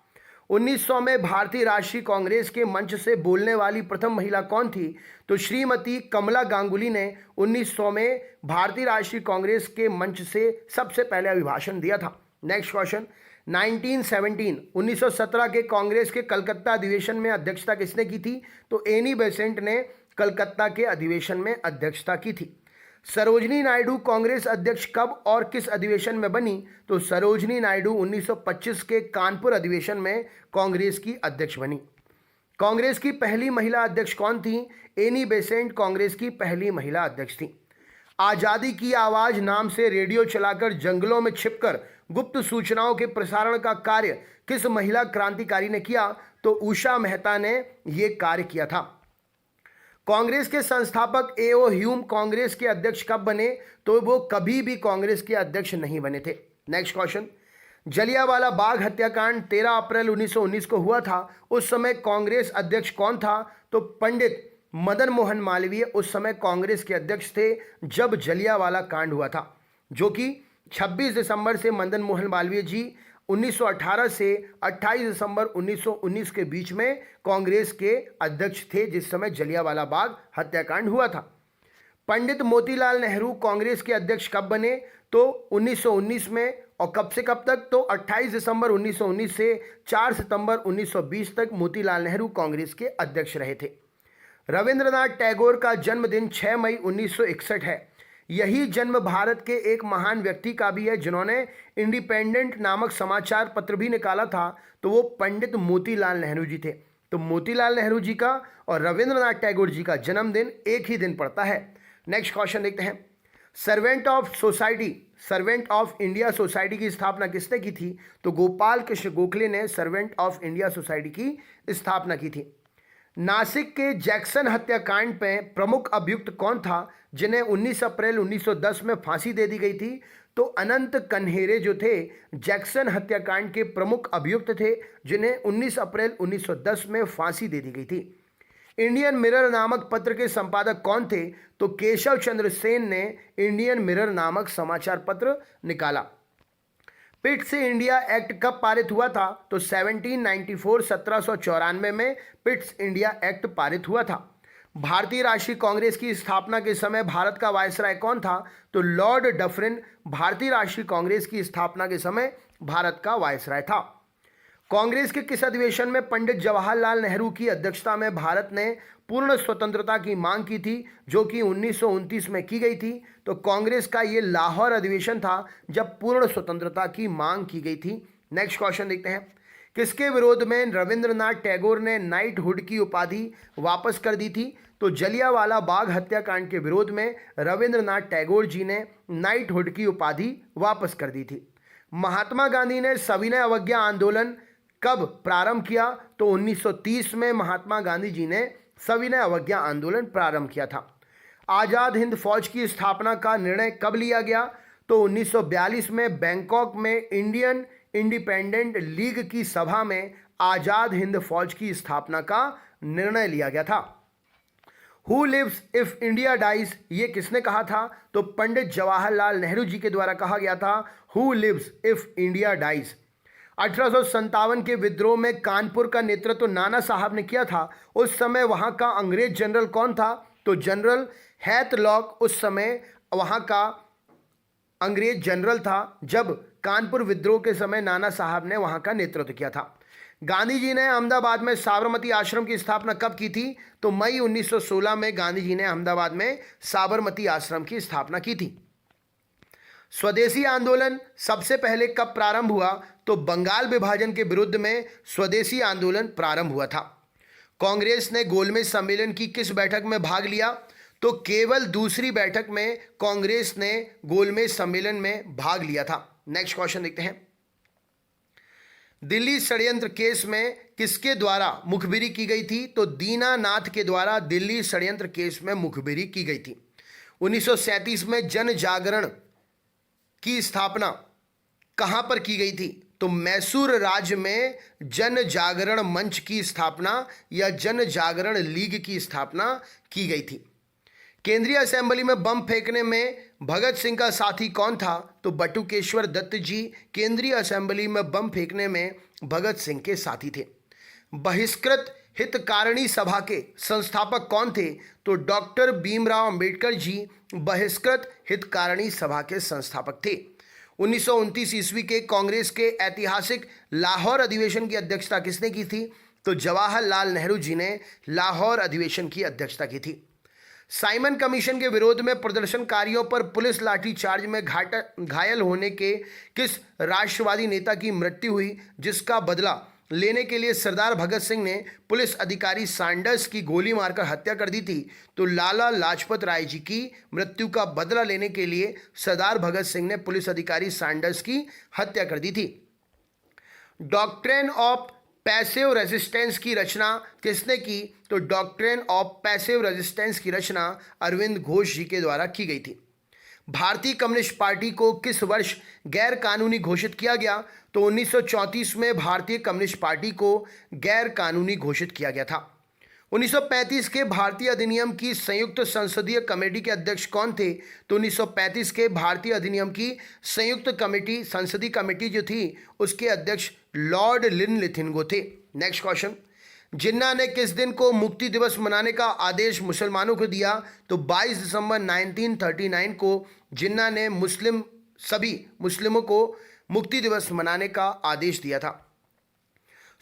1900 में भारतीय राष्ट्रीय कांग्रेस के मंच से बोलने वाली प्रथम महिला कौन थी? तो श्रीमती कमला गांगुली ने 1900 में भारतीय राष्ट्रीय कांग्रेस के मंच से सबसे पहले अभिभाषण दिया था। Next question. 1917 के कांग्रेस के कलकत्ता अधिवेशन में अध्यक्षता किसने की थी? तो एनी बेसेंट ने कलकत्ता के अधिवेशन में अध्यक्षता की थी। सरोजनी नायडू कांग्रेस अध्यक्ष कब और किस अधिवेशन में बनी? तो सरोजनी नायडू 1925 के कानपुर अधिवेशन में कांग्रेस की अध्यक्ष बनी। कांग्रेस की पहली महिला अध्यक्ष कौन थी? एनी बेसेंट कांग्रेस की पहली महिला अध्यक्ष थी। आज़ादी की आवाज़ नाम से रेडियो चलाकर जंगलों में छिपकर गुप्त सूचनाओं के प्रसारण का कार्य किस महिला क्रांतिकारी ने किया? तो उषा मेहता ने यह कार्य किया था। कांग्रेस के संस्थापक एओ ह्यूम कांग्रेस के अध्यक्ष कब बने? तो वो कभी भी कांग्रेस के अध्यक्ष नहीं बने थे। नेक्स्ट क्वेश्चन, जलियांवाला बाग हत्याकांड 13 अप्रैल 1919 को हुआ था। उस समय कांग्रेस अध्यक्ष कौन था? तो पंडित मदन मोहन मालवीय उस समय कांग्रेस के अध्यक्ष थे जब जलियांवाला कांड हुआ था, जो कि 26 दिसंबर से मदन मोहन मालवीय जी 1918 से 28 दिसंबर 1919 के बीच में कांग्रेस के अध्यक्ष थे, जिस समय जलियांवाला बाग हत्याकांड हुआ था। पंडित मोतीलाल नेहरू कांग्रेस के अध्यक्ष कब बने? तो 1919 में। और कब से कब तक? तो 28 दिसंबर 1919 से 4 सितंबर 1920 तक मोतीलाल नेहरू कांग्रेस के अध्यक्ष रहे थे। रविंद्रनाथ टैगोर का जन्मदिन 6 मई 1961 है। यही जन्म भारत के एक महान व्यक्ति का भी है जिन्होंने इंडिपेंडेंट नामक समाचार पत्र भी निकाला था, तो वो पंडित मोतीलाल नेहरू जी थे। तो मोतीलाल नेहरू जी का और रविंद्रनाथ टैगोर जी का जन्मदिन एक ही दिन पड़ता है। नेक्स्ट क्वेश्चन देखते हैं, सर्वेंट ऑफ इंडिया सोसाइटी की स्थापना किसने की थी? तो गोपाल कृष्ण गोखले ने सर्वेंट ऑफ इंडिया सोसाइटी की स्थापना की थी। नासिक के जैक्सन हत्याकांड में प्रमुख अभियुक्त कौन था जिन्हें 19 अप्रैल 1910 में फांसी दे दी गई थी? तो अनंत कन्हेरे जो थे जैक्सन हत्याकांड के प्रमुख अभियुक्त थे, जिन्हें 19 अप्रैल 1910 में फांसी दे दी गई थी। इंडियन मिरर नामक पत्र के संपादक कौन थे? तो केशव चंद्र सेन ने इंडियन मिरर नामक समाचार पत्र निकाला। पिट्स इंडिया एक्ट कब पारित हुआ था? तो 1794 में पिट्स इंडिया एक्ट पारित हुआ था। भारतीय राष्ट्रीय कांग्रेस की स्थापना के समय भारत का वायसराय कौन था? तो लॉर्ड डफरिन भारतीय राष्ट्रीय कांग्रेस की स्थापना के समय भारत का वायसराय था। कांग्रेस के किस अधिवेशन में पंडित जवाहरलाल नेहरू की अध्यक्षता में भारत ने पूर्ण स्वतंत्रता की मांग की थी, जो कि 1929 में की गई थी? तो कांग्रेस का ये लाहौर अधिवेशन था जब पूर्ण स्वतंत्रता की मांग की गई थी। नेक्स्ट क्वेश्चन देखते हैं, किसके विरोध में रविंद्रनाथ टैगोर ने नाइटहुड की उपाधि वापस कर दी थी? तो जलियांवाला बाग हत्याकांड के विरोध में रविंद्रनाथ टैगोर जी ने नाइटहुड की उपाधि वापस कर दी थी। महात्मा गांधी ने सविनय अवज्ञा आंदोलन कब प्रारंभ किया? तो 1930 में महात्मा गांधी जी ने सविनय अवज्ञा आंदोलन प्रारंभ किया था। आज़ाद हिंद फौज की स्थापना का निर्णय कब लिया गया? तो 1942 में बैंकॉक में इंडियन इंडिपेंडेंट लीग की सभा में आज़ाद हिंद फौज की स्थापना का निर्णय लिया गया था। Who lives if India dies, ये किसने कहा था? तो पंडित जवाहरलाल नेहरू जी के द्वारा कहा गया था, who lives if India dies. 1857 के विद्रोह में कानपुर का नेतृत्व नाना साहब ने किया था। उस समय वहां का अंग्रेज जनरल कौन था? तो जनरल हैथलॉक उस समय वहां का अंग्रेज जनरल था जब कानपुर विद्रोह के समय नाना साहब ने वहां का नेतृत्व किया था। गांधी जी ने अहमदाबाद में साबरमती आश्रम की स्थापना कब की थी? तो मई 1916 में गांधी जी ने अहमदाबाद में साबरमती आश्रम की स्थापना की थी। स्वदेशी आंदोलन सबसे पहले कब प्रारंभ हुआ? तो बंगाल विभाजन के विरुद्ध में स्वदेशी आंदोलन प्रारंभ हुआ था। कांग्रेस ने गोलमेज सम्मेलन की किस बैठक में भाग लिया? तो केवल दूसरी बैठक में कांग्रेस ने गोलमेज सम्मेलन में भाग लिया था। नेक्स्ट क्वेश्चन देखते हैं, दिल्ली षड्यंत्र केस में किसके द्वारा मुखबिरी की गई थी? तो दीनानाथ के द्वारा दिल्ली षड्यंत्र केस में मुखबिरी की गई थी। 1937 में जन जागरण की स्थापना कहां पर की गई थी? तो मैसूर राज्य में जन जागरण मंच की स्थापना या जन जागरण लीग की स्थापना की गई थी। केंद्रीय असेंबली में बम फेंकने में भगत सिंह का साथी कौन था? तो बटुकेश्वर दत्त जी केंद्रीय असेंबली में बम फेंकने में भगत सिंह के साथी थे। बहिष्कृत हितकारिणी सभा के संस्थापक कौन थे? तो डॉक्टर भीमराव अंबेडकर जी बहिष्कृत हितकारिणी सभा के संस्थापक थे। 1929 ईस्वी के कांग्रेस के ऐतिहासिक लाहौर अधिवेशन की अध्यक्षता किसने की थी? तो जवाहरलाल नेहरू जी ने लाहौर अधिवेशन की अध्यक्षता की थी। साइमन कमीशन के विरोध में प्रदर्शनकारियों पर पुलिस लाठीचार्ज में घायल होने के किस राष्ट्रवादी नेता की मृत्यु हुई, जिसका बदला लेने के लिए सरदार भगत सिंह ने पुलिस अधिकारी सैंडर्स की गोली मारकर हत्या कर दी थी? तो लाला लाजपत राय जी की मृत्यु का बदला लेने के लिए सरदार भगत सिंह ने पुलिस अधिकारी सैंडर्स की हत्या कर दी थी। डॉक्ट्रिन ऑफ पैसिव रेजिस्टेंस की रचना किसने की? तो डॉक्ट्रिन ऑफ पैसिव रेजिस्टेंस की रचना अरविंद घोष जी के द्वारा की गई थी। भारतीय कम्युनिस्ट पार्टी को किस वर्ष गैर कानूनी घोषित किया गया? तो 1934 में भारतीय कम्युनिस्ट पार्टी को गैर कानूनी घोषित किया गया था। 1935 के भारतीय अधिनियम की संयुक्त संसदीय कमेटी के अध्यक्ष कौन थे? तो 1935 के भारतीय अधिनियम की संयुक्त कमेटी, संसदीय कमेटी जो थी, उसके अध्यक्ष लॉर्ड लिनलिथिगो थे। नेक्स्ट क्वेश्चन, जिन्ना ने किस दिन को मुक्ति दिवस मनाने का आदेश मुसलमानों को दिया? तो 22 दिसंबर 1939 को जिन्ना ने सभी मुस्लिमों को मुक्ति दिवस मनाने का आदेश दिया था।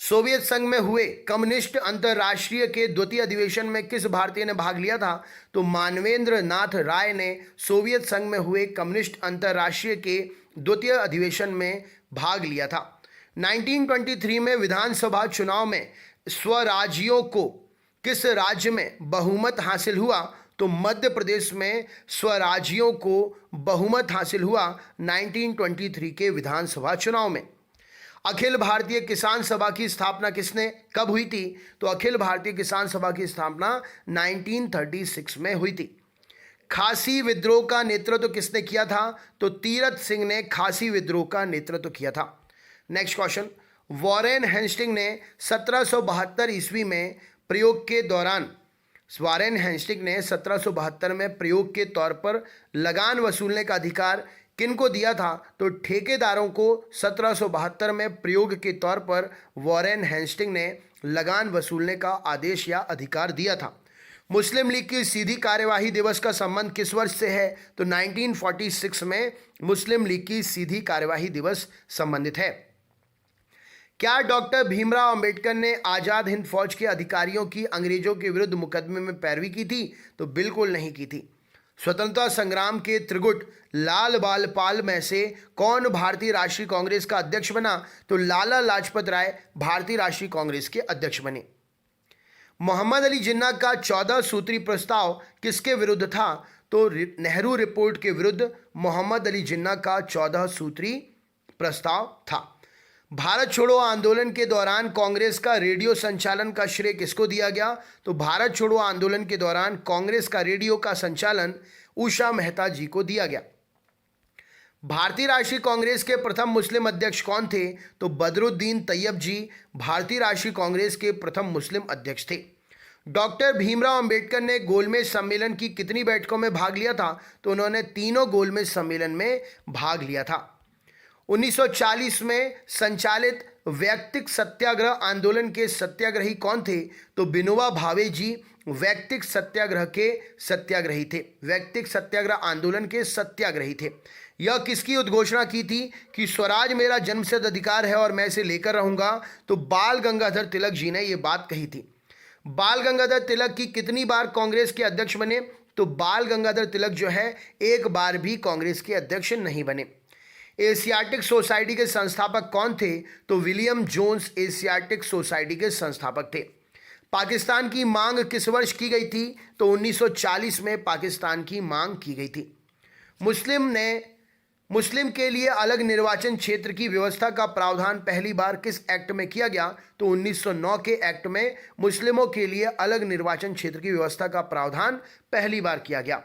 सोवियत संघ में हुए कम्युनिस्ट अंतर्राष्ट्रीय के द्वितीय अधिवेशन में किस भारतीय ने भाग लिया था? तो मानवेंद्र नाथ राय ने सोवियत संघ में हुए कम्युनिस्ट अंतर्राष्ट्रीय के द्वितीय अधिवेशन में भाग लिया था। 1923 में विधानसभा चुनाव में स्वराज्यों को किस राज्य में बहुमत हासिल हुआ? तो मध्य प्रदेश में स्वराज्यों को बहुमत हासिल हुआ 1923 के विधानसभा चुनाव में। अखिल भारतीय किसान सभा की स्थापना किसने, कब हुई थी? तो अखिल भारतीय किसान सभा की स्थापना 1936 में हुई थी। खासी विद्रोह का नेतृत्व किसने किया था? तो तीरथ सिंह ने खासी विद्रोह का नेतृत्व किया था। नेक्स्ट क्वेश्चन, वॉरेन हेस्टिंग ने 1772 ईस्वी में प्रयोग के दौरान वॉरेन हेस्टिंग ने 1772 में प्रयोग के तौर पर लगान वसूलने का अधिकार किनको दिया था? तो ठेकेदारों को 1772 में प्रयोग के तौर पर वॉरेन हेस्टिंग ने लगान वसूलने का आदेश या अधिकार दिया था। मुस्लिम लीग की सीधी कार्यवाही दिवस का संबंध किस वर्ष से है? तो 1946 में मुस्लिम लीग की सीधी कार्यवाही दिवस संबंधित है। क्या डॉक्टर भीमराव अंबेडकर ने आज़ाद हिंद फौज के अधिकारियों की अंग्रेजों के विरुद्ध मुकदमे में पैरवी की थी? तो बिल्कुल नहीं की थी। स्वतंत्रता संग्राम के त्रिगुट लाल बाल पाल में से कौन भारतीय राष्ट्रीय कांग्रेस का अध्यक्ष बना? तो लाला लाजपत राय भारतीय राष्ट्रीय कांग्रेस के अध्यक्ष बने। मोहम्मद अली जिन्ना का 14 सूत्री प्रस्ताव किसके विरुद्ध था? तो नेहरू रिपोर्ट के विरुद्ध मोहम्मद अली जिन्ना का 14 सूत्री प्रस्ताव था। भारत छोड़ो आंदोलन के दौरान कांग्रेस का रेडियो संचालन का श्रेय किसको दिया गया? तो भारत छोड़ो आंदोलन के दौरान कांग्रेस का रेडियो का संचालन उषा मेहता जी को दिया गया। भारतीय राष्ट्रीय कांग्रेस के प्रथम मुस्लिम अध्यक्ष कौन थे? तो बदरुद्दीन तैयब जी भारतीय राष्ट्रीय कांग्रेस के प्रथम मुस्लिम अध्यक्ष थे। डॉक्टर भीमराव अंबेडकर ने गोलमेज सम्मेलन की कितनी बैठकों में भाग लिया था? तो उन्होंने तीनों गोलमेज सम्मेलन में भाग लिया था। 1940 में संचालित वैयक्तिक सत्याग्रह आंदोलन के सत्याग्रही कौन थे? तो विनोबा भावे जी वैयक्तिक सत्याग्रह के सत्याग्रही थे, वैयक्तिक सत्याग्रह आंदोलन के सत्याग्रही थे। यह किसकी उद्घोषणा की थी कि स्वराज मेरा जन्मसिद्ध अधिकार है और मैं इसे लेकर रहूंगा? तो बाल गंगाधर तिलक जी ने यह बात कही थी। बाल गंगाधर तिलक की कितनी बार कांग्रेस के अध्यक्ष बने? तो बाल गंगाधर तिलक जो है एक बार भी कांग्रेस के अध्यक्ष नहीं बने। एशियाटिक सोसाइटी के संस्थापक कौन थे? तो विलियम जोन्स एशियाटिक सोसाइटी के संस्थापक थे। पाकिस्तान की मांग किस वर्ष की गई थी? तो 1940 में पाकिस्तान की मांग की गई थी। मुस्लिम के लिए अलग निर्वाचन क्षेत्र की व्यवस्था का प्रावधान पहली बार किस एक्ट में किया गया? तो 1909 के एक्ट में मुस्लिमों के लिए अलग निर्वाचन क्षेत्र की व्यवस्था का प्रावधान पहली बार किया गया।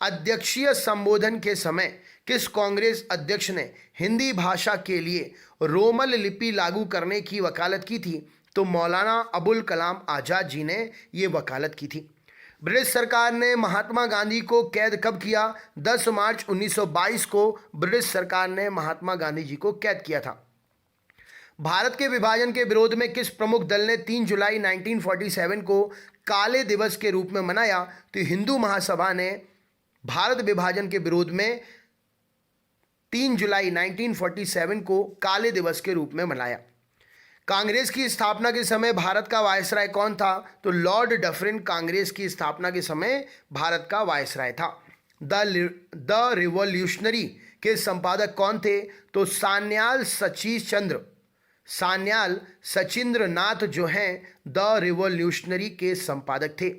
अध्यक्षीय संबोधन के समय किस कांग्रेस अध्यक्ष ने हिंदी भाषा के लिए रोमन लिपि लागू करने की वकालत की थी? तो मौलाना अबुल कलाम आज़ाद जी ने ये वकालत की थी। ब्रिटिश सरकार ने महात्मा गांधी को कैद कब किया? 10 मार्च 1922 को ब्रिटिश सरकार ने महात्मा गांधी जी को कैद किया था। भारत के विभाजन के विरोध में किस प्रमुख दल ने 3 जुलाई 1947 को काले दिवस के रूप में मनाया? तो हिंदू महासभा ने भारत विभाजन के विरोध में 3 जुलाई 1947 को काले दिवस के रूप में मनाया। कांग्रेस की स्थापना के समय भारत का वायसराय कौन था? तो लॉर्ड डफरिन कांग्रेस की स्थापना के समय भारत का वायसराय था। द रिवॉल्यूशनरी के संपादक कौन थे? तो सान्याल सचिंद्र नाथ जो हैं द रिवॉल्यूशनरी के संपादक थे।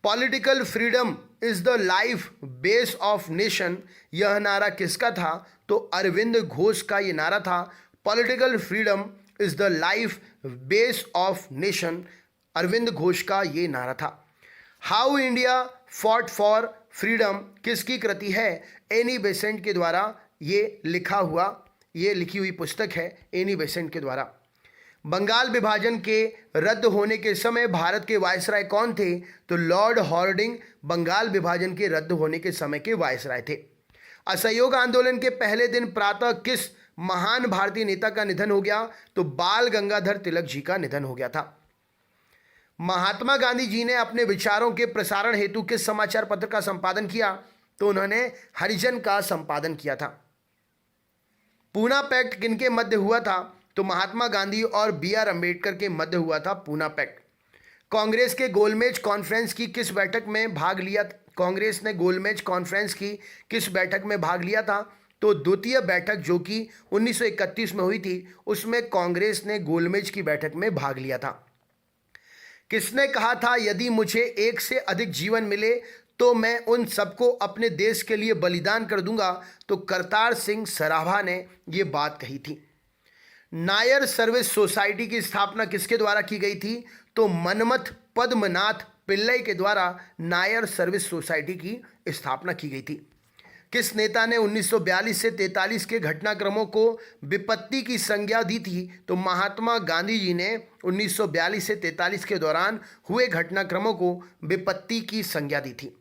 Political freedom is the life base of nation, यह नारा किसका था? तो अरविंद घोष का ये नारा था। Political freedom is the life base of nation, Arvind Ghosh का ये नारा था। How India fought for freedom किसकी कृति है? एनी बेसेंट के द्वारा ये लिखी हुई पुस्तक है एनी बेसेंट के द्वारा। बंगाल विभाजन के रद्द होने के समय भारत के वायसराय कौन थे? तो लॉर्ड हॉर्डिंग बंगाल विभाजन के रद्द होने के समय के वायसराय थे। असहयोग आंदोलन के पहले दिन प्रातः किस महान भारतीय नेता का निधन हो गया? तो बाल गंगाधर तिलक जी का निधन हो गया था। महात्मा गांधी जी ने अपने विचारों के प्रसारण हेतु किस समाचार पत्र का संपादन किया? तो उन्होंने हरिजन का संपादन किया था। पूना पैक्ट किनके मध्य हुआ था? तो महात्मा गांधी और बी.आर. अम्बेडकर के मध्य हुआ था पूना पैक्ट। कांग्रेस के गोलमेज कॉन्फ्रेंस की किस बैठक में भाग लिया? कांग्रेस ने गोलमेज कॉन्फ्रेंस की किस बैठक में भाग लिया था? तो द्वितीय बैठक जो कि 1931 में हुई थी, उसमें कांग्रेस ने गोलमेज की बैठक में भाग लिया था। किसने कहा था यदि मुझे एक से अधिक जीवन मिले तो मैं उन सबको अपने देश के लिए बलिदान कर दूंगा? तो करतार सिंह सराभा ने ये बात कही थी। नायर सर्विस सोसाइटी की स्थापना किसके द्वारा की गई थी? तो मनमथ पद्मनाथ पिल्लई के द्वारा नायर सर्विस सोसाइटी की स्थापना की गई थी। किस नेता ने 1942 से 43 के घटनाक्रमों को विपत्ति की संज्ञा दी थी? तो महात्मा गांधी जी ने 1942 से 43 के दौरान हुए घटनाक्रमों को विपत्ति की संज्ञा दी थी।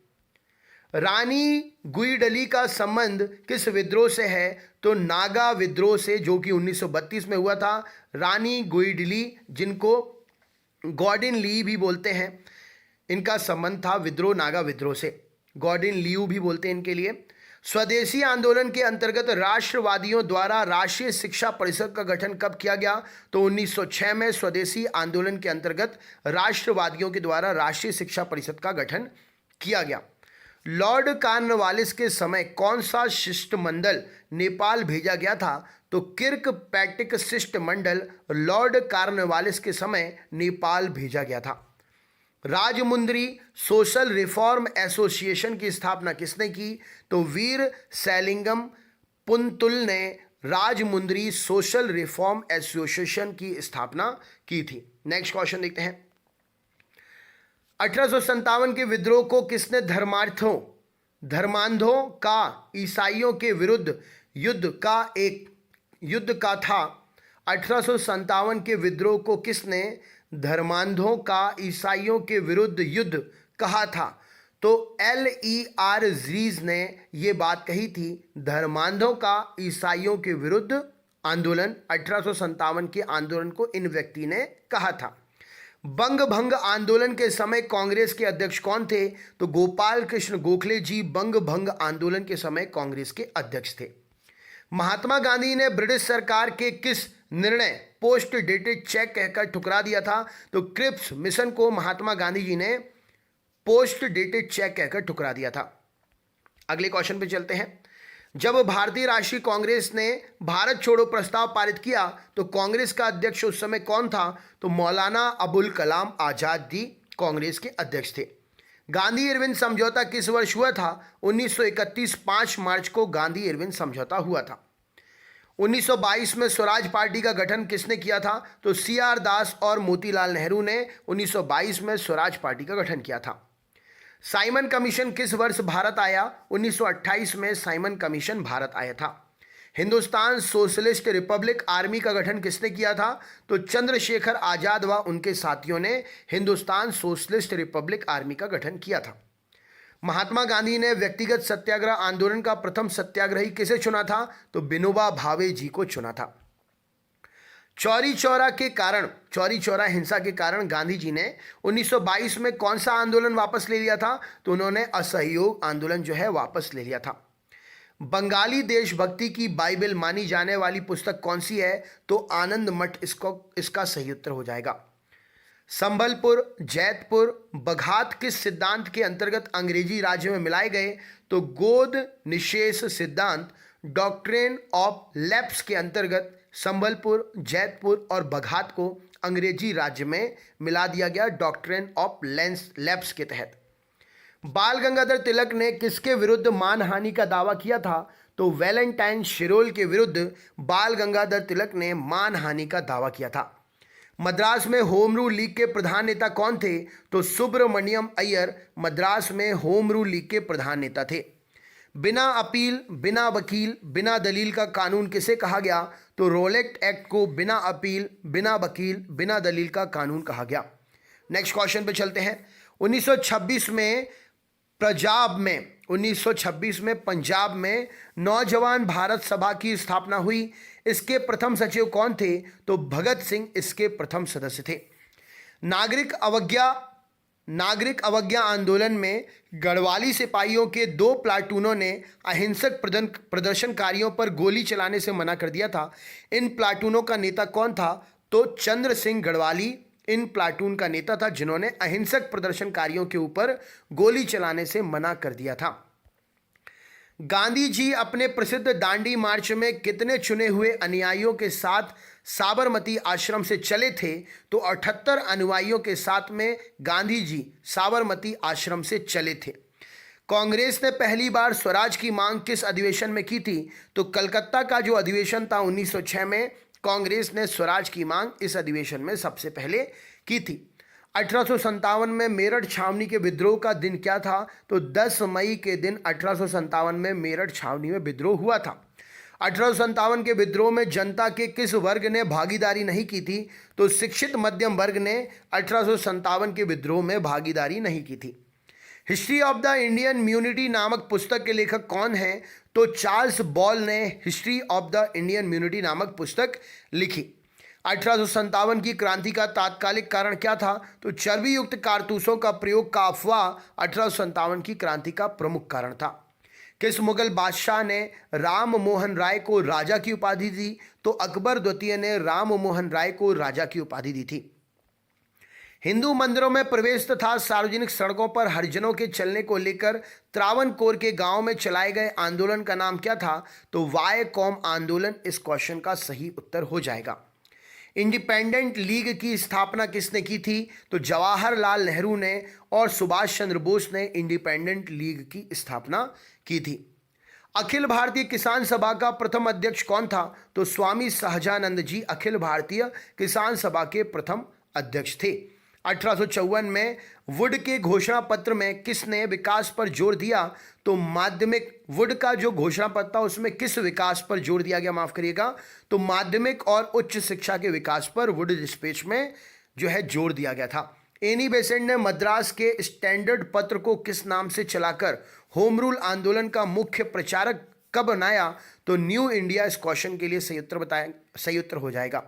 रानी गुइडली का संबंध किस विद्रोह से है? तो नागा विद्रोह से, जो कि 1932 में हुआ था। रानी गुइडली, जिनको गॉर्डन ली भी बोलते हैं, इनका संबंध था विद्रोह नागा विद्रोह से। गॉर्डन लियू भी बोलते हैं इनके लिए। स्वदेशी आंदोलन के अंतर्गत राष्ट्रवादियों द्वारा राष्ट्रीय शिक्षा परिषद का गठन कब किया गया? तो 1906 में स्वदेशी आंदोलन के अंतर्गत राष्ट्रवादियों के द्वारा राष्ट्रीय शिक्षा परिषद का गठन किया गया। लॉर्ड कॉर्नवालिस के समय कौन सा शिष्टमंडल नेपाल भेजा गया था? तो किर्क पैट्रिक शिष्टमंडल लॉर्ड कॉर्नवालिस के समय नेपाल भेजा गया था। राजमुंद्री सोशल रिफॉर्म एसोसिएशन की स्थापना किसने की? तो वीर सैलिंगम पुंतुल ने राजमुंद्री सोशल रिफॉर्म एसोसिएशन की स्थापना की थी। नेक्स्ट क्वेश्चन देखते हैं। 1857 के विद्रोह को किसने धर्मांधों का ईसाइयों के विरुद्ध युद्ध का था? 1857 के विद्रोह को किसने धर्मांधों का ईसाइयों के विरुद्ध युद्ध कहा था? तो L.E.R. रीज ने ये बात कही थी। धर्मांधों का ईसाइयों के विरुद्ध आंदोलन 1857 के आंदोलन को इन व्यक्ति ने कहा था। बंग भंग आंदोलन के समय कांग्रेस के अध्यक्ष कौन थे? तो गोपाल कृष्ण गोखले जी बंग भंग आंदोलन के समय कांग्रेस के अध्यक्ष थे। महात्मा गांधी ने ब्रिटिश सरकार के किस निर्णय पोस्ट डेटेड चेक कहकर ठुकरा दिया था? तो क्रिप्स मिशन को महात्मा गांधी जी ने पोस्ट डेटेड चेक कहकर ठुकरा दिया था। अगले क्वेश्चन पे चलते हैं। जब भारतीय राष्ट्रीय कांग्रेस ने भारत छोड़ो प्रस्ताव पारित किया तो कांग्रेस का अध्यक्ष उस समय कौन था? तो मौलाना अबुल कलाम आजाद जी कांग्रेस के अध्यक्ष थे। गांधी इरविन समझौता किस वर्ष हुआ था? 1931 5 मार्च को गांधी इरविन समझौता हुआ था। 1922 में स्वराज पार्टी का गठन किसने किया था? तो C.R. दास और मोतीलाल नेहरू ने 1922 में स्वराज पार्टी का गठन किया था। साइमन कमीशन किस वर्ष भारत आया? 1928 में साइमन कमीशन भारत आया था। हिंदुस्तान सोशलिस्ट रिपब्लिक आर्मी का गठन किसने किया था? तो चंद्रशेखर आजाद व उनके साथियों ने हिंदुस्तान सोशलिस्ट रिपब्लिक आर्मी का गठन किया था। महात्मा गांधी ने व्यक्तिगत सत्याग्रह आंदोलन का प्रथम सत्याग्रही किसे चुना था? तो विनोबा भावे जी को चुना था। चौरी चौरा हिंसा के कारण गांधी जी ने 1922 में कौन सा आंदोलन वापस ले लिया था? तो उन्होंने असहयोग आंदोलन जो है वापस ले लिया था। बंगाली देशभक्ति की बाइबल मानी जाने वाली पुस्तक कौन सी है? तो आनंद मठ इसका सही उत्तर हो जाएगा। संबलपुर, जैतपुर, बघात किस सिद्धांत के अंतर्गत अंग्रेजी राज्य में मिलाए गए? तो गोद निषेध सिद्धांत डॉक्ट्रिन ऑफ लैप्स के अंतर्गत संबलपुर, जैतपुर और बघात को अंग्रेजी राज्य में मिला दिया गया डॉक्ट्रिन ऑफ लैप्स के तहत। बाल गंगाधर तिलक ने किसके विरुद्ध मानहानि का दावा किया था? तो वैलेंटाइन शिरोल के विरुद्ध बाल गंगाधर तिलक ने मानहानि का दावा किया था। मद्रास में होम रूल लीग के प्रधान नेता कौन थे? तो सुब्रमण्यम अय्यर मद्रास में होम रूल लीग के प्रधान नेता थे। बिना अपील, बिना वकील, बिना दलील का कानून किसे कहा गया? तो रोलेट एक्ट को बिना अपील, बिना वकील, बिना दलील का कानून कहा गया। नेक्स्ट क्वेश्चन पे चलते हैं। 1926 में पंजाब में नौजवान भारत सभा की स्थापना हुई। इसके प्रथम सचिव कौन थे? तो भगत सिंह इसके प्रथम सदस्य थे। नागरिक अवज्ञा आंदोलन में गढ़वाली सिपाहियों के 2 प्लाटूनों ने अहिंसक प्रदर्शनकारियों पर गोली चलाने से मना कर दिया था। इन प्लाटूनों का नेता कौन था? तो चंद्र सिंह गढ़वाली इन प्लाटून का नेता था जिन्होंने अहिंसक प्रदर्शनकारियों के ऊपर गोली चलाने से मना कर दिया था। गांधी जी अपने प्रसिद्ध दांडी मार्च में कितने चुने हुए अनुयायियों के साथ साबरमती आश्रम से चले थे? तो 78 अनुयायियों के साथ में गांधी जी साबरमती आश्रम से चले थे। कांग्रेस ने पहली बार स्वराज की मांग किस अधिवेशन में की थी? तो कलकत्ता का जो अधिवेशन था 1906 में कांग्रेस ने स्वराज की मांग इस अधिवेशन में सबसे पहले की थी। 1857 में मेरठ छावनी के विद्रोह का दिन क्या था? तो 10 मई के दिन 1857 में मेरठ छावनी में विद्रोह हुआ था। 1857 के विद्रोह में जनता के किस वर्ग ने भागीदारी नहीं की थी? तो शिक्षित मध्यम वर्ग ने 1857 के विद्रोह में भागीदारी नहीं की थी। हिस्ट्री ऑफ द इंडियन म्यूनिटी नामक पुस्तक के लेखक कौन हैं? तो चार्ल्स बॉल ने हिस्ट्री ऑफ द इंडियन म्यूनिटी नामक पुस्तक लिखी। 1857 की क्रांति का तात्कालिक कारण क्या था? तो चर्बी युक्त कारतूसों का प्रयोग का अफवाह 1857 की क्रांति का प्रमुख कारण था। किस मुगल बादशाह ने राम मोहन राय को राजा की उपाधि दी? तो अकबर द्वितीय ने राम मोहन राय को राजा की उपाधि दी थी। हिंदू मंदिरों में प्रवेश तथा सार्वजनिक सड़कों पर हरिजनों के चलने को लेकर त्रावणकोर के गांव में चलाए गए आंदोलन का नाम क्या था? तो वाय कौम आंदोलन इस क्वेश्चन का सही उत्तर हो जाएगा। इंडिपेंडेंट लीग की स्थापना किसने की थी? तो जवाहरलाल नेहरू ने और सुभाष चंद्र बोस ने इंडिपेंडेंट लीग की स्थापना की थी। अखिल भारतीय किसान सभा का प्रथम अध्यक्ष कौन था? तो स्वामी सहजानंद जी अखिल भारतीय किसान सभा के प्रथम अध्यक्ष थे। 1854 में वुड के घोषणा पत्र में किसने विकास पर जोर दिया? तो माध्यमिक वुड का जो घोषणा पत्र था उसमें किस विकास पर जोर दिया गया? माफ करिएगा, तो माध्यमिक और उच्च शिक्षा के विकास पर वुड डिस्पैच में जो है जोर दिया गया था। एनी बेसेंट ने मद्रास के स्टैंडर्ड पत्र को किस नाम से चलाकर होम रूल आंदोलन का मुख्य प्रचारक कब बनाया? तो न्यू इंडिया इस क्वेश्चन के लिए सही उत्तर हो जाएगा।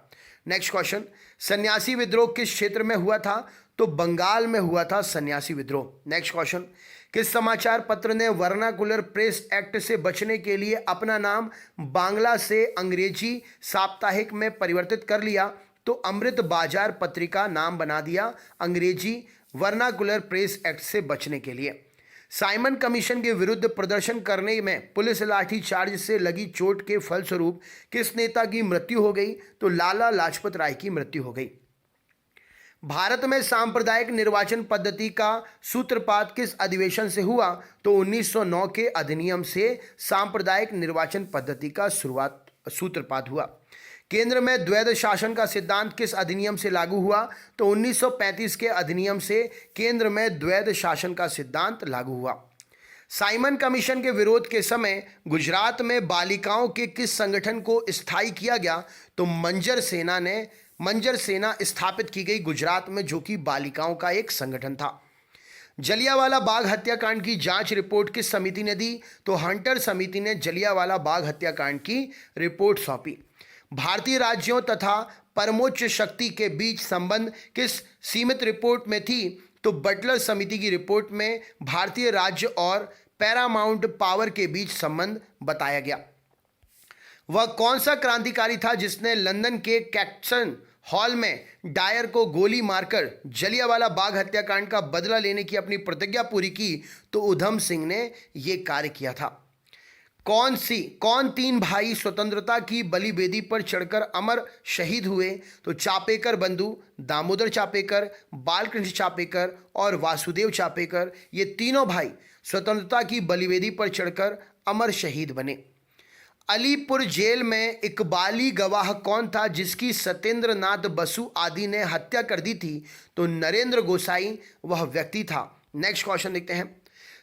नेक्स्ट क्वेश्चन, सन्यासी विद्रोह किस क्षेत्र में हुआ था? तो बंगाल में हुआ था सन्यासी विद्रोह। नेक्स्ट क्वेश्चन, किस समाचार पत्र ने वर्नाकुलर प्रेस एक्ट से बचने के लिए अपना नाम बांग्ला से अंग्रेजी साप्ताहिक में परिवर्तित कर लिया? तो अमृत बाजार पत्रिका नाम बना दिया अंग्रेजी वर्नाकुलर प्रेस एक्ट से बचने के लिए। साइमन कमीशन के विरुद्ध प्रदर्शन करने में पुलिस लाठी चार्ज से लगी चोट के फलस्वरूप किस नेता की मृत्यु हो गई? तो लाला लाजपत राय की मृत्यु हो गई। भारत में सांप्रदायिक निर्वाचन पद्धति का सूत्रपात किस अधिवेशन से हुआ? तो 1909 के अधिनियम से सांप्रदायिक निर्वाचन पद्धति का सूत्रपात हुआ। केंद्र में द्वैध शासन का सिद्धांत किस अधिनियम से लागू हुआ? तो 1935 के अधिनियम से केंद्र में द्वैध शासन का सिद्धांत लागू हुआ। साइमन कमीशन के विरोध के समय गुजरात में बालिकाओं के किस संगठन को स्थायी किया गया? तो मंजर सेना स्थापित की गई गुजरात में, जो कि बालिकाओं का एक संगठन था। जलियांवाला बाग हत्याकांड की जांच रिपोर्ट किस समिति ने दी? तो हंटर समिति ने जलियांवाला बाग हत्याकांड की रिपोर्ट सौंपी। भारतीय राज्यों तथा परमोच्च शक्ति के बीच संबंध किस सीमित रिपोर्ट में थी? तो बटलर समिति की रिपोर्ट में भारतीय राज्य और पैरामाउंट पावर के बीच संबंध बताया गया। वह कौन सा क्रांतिकारी था जिसने लंदन के कैक्सन हॉल में डायर को गोली मारकर जलियांवाला बाग हत्याकांड का बदला लेने की अपनी प्रतिज्ञा पूरी की? तो उधम सिंह ने यह कार्य किया था। कौन 3 भाई स्वतंत्रता की बलिवेदी पर चढ़कर अमर शहीद हुए? तो चापेकर बंधु, दामोदर चापेकर, बालकृष्ण चापेकर और वासुदेव चापेकर, ये तीनों भाई स्वतंत्रता की बलिवेदी पर चढ़कर अमर शहीद बने। अलीपुर जेल में इकबाली गवाह कौन था जिसकी सत्येंद्र नाथ बसु आदि ने हत्या कर दी थी? तो नरेंद्र गोसाई वह व्यक्ति था। नेक्स्ट क्वेश्चन देखते हैं।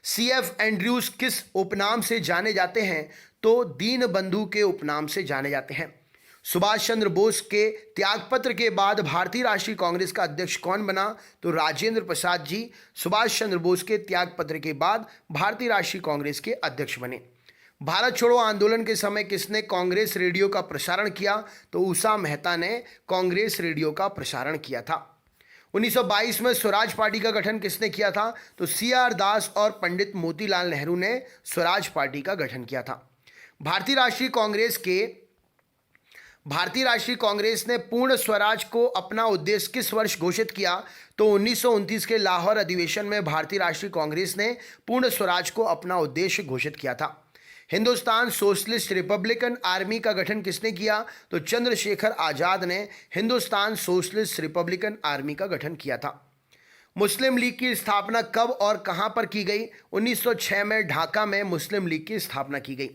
सीएफ एंड्रयूज किस उपनाम से जाने जाते हैं? तो दीन बंधु के उपनाम से जाने जाते हैं। सुभाष चंद्र बोस के त्यागपत्र के बाद भारतीय राष्ट्रीय कांग्रेस का अध्यक्ष कौन बना? तो राजेंद्र प्रसाद जी सुभाष चंद्र बोस के त्यागपत्र के बाद भारतीय राष्ट्रीय कांग्रेस के अध्यक्ष बने। भारत छोड़ो आंदोलन के समय किसने कांग्रेस रेडियो का प्रसारण किया? तो उषा मेहता ने कांग्रेस रेडियो का प्रसारण किया था। 1922 में स्वराज पार्टी का गठन किसने किया था? तो सीआर दास और पंडित मोतीलाल नेहरू ने स्वराज पार्टी का गठन किया था। भारतीय राष्ट्रीय कांग्रेस ने पूर्ण स्वराज को अपना उद्देश्य किस वर्ष घोषित किया? तो 1929 के लाहौर अधिवेशन में भारतीय राष्ट्रीय कांग्रेस ने पूर्ण स्वराज को अपना उद्देश्य घोषित किया था। हिंदुस्तान सोशलिस्ट रिपब्लिकन आर्मी का गठन किसने किया? तो चंद्रशेखर आजाद ने हिंदुस्तान सोशलिस्ट रिपब्लिकन आर्मी का गठन किया था। मुस्लिम लीग की स्थापना कब और कहां पर की गई? 1906 में ढाका में मुस्लिम लीग की स्थापना की गई।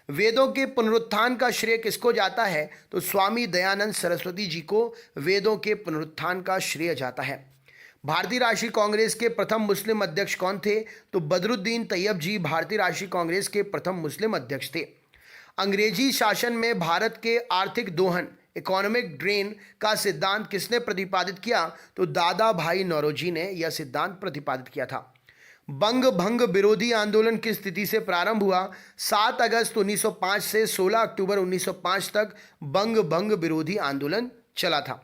वेदों के पुनरुत्थान का श्रेय किसको जाता है? तो स्वामी दयानंद सरस्वती जी को वेदों के पुनरुत्थान का श्रेय जाता है। भारतीय राष्ट्रीय कांग्रेस के प्रथम मुस्लिम अध्यक्ष कौन थे? तो बदरुद्दीन तैयब जी भारतीय राष्ट्रीय कांग्रेस के प्रथम मुस्लिम अध्यक्ष थे। अंग्रेजी शासन में भारत के आर्थिक दोहन इकोनॉमिक ड्रेन का सिद्धांत किसने प्रतिपादित किया? तो दादा भाई नौरोजी ने यह सिद्धांत प्रतिपादित किया था। बंग भंग विरोधी आंदोलन किस तिथि से प्रारंभ हुआ? 7 अगस्त 1905 से 16 अक्टूबर 1905 तक बंग भंग विरोधी आंदोलन चला था।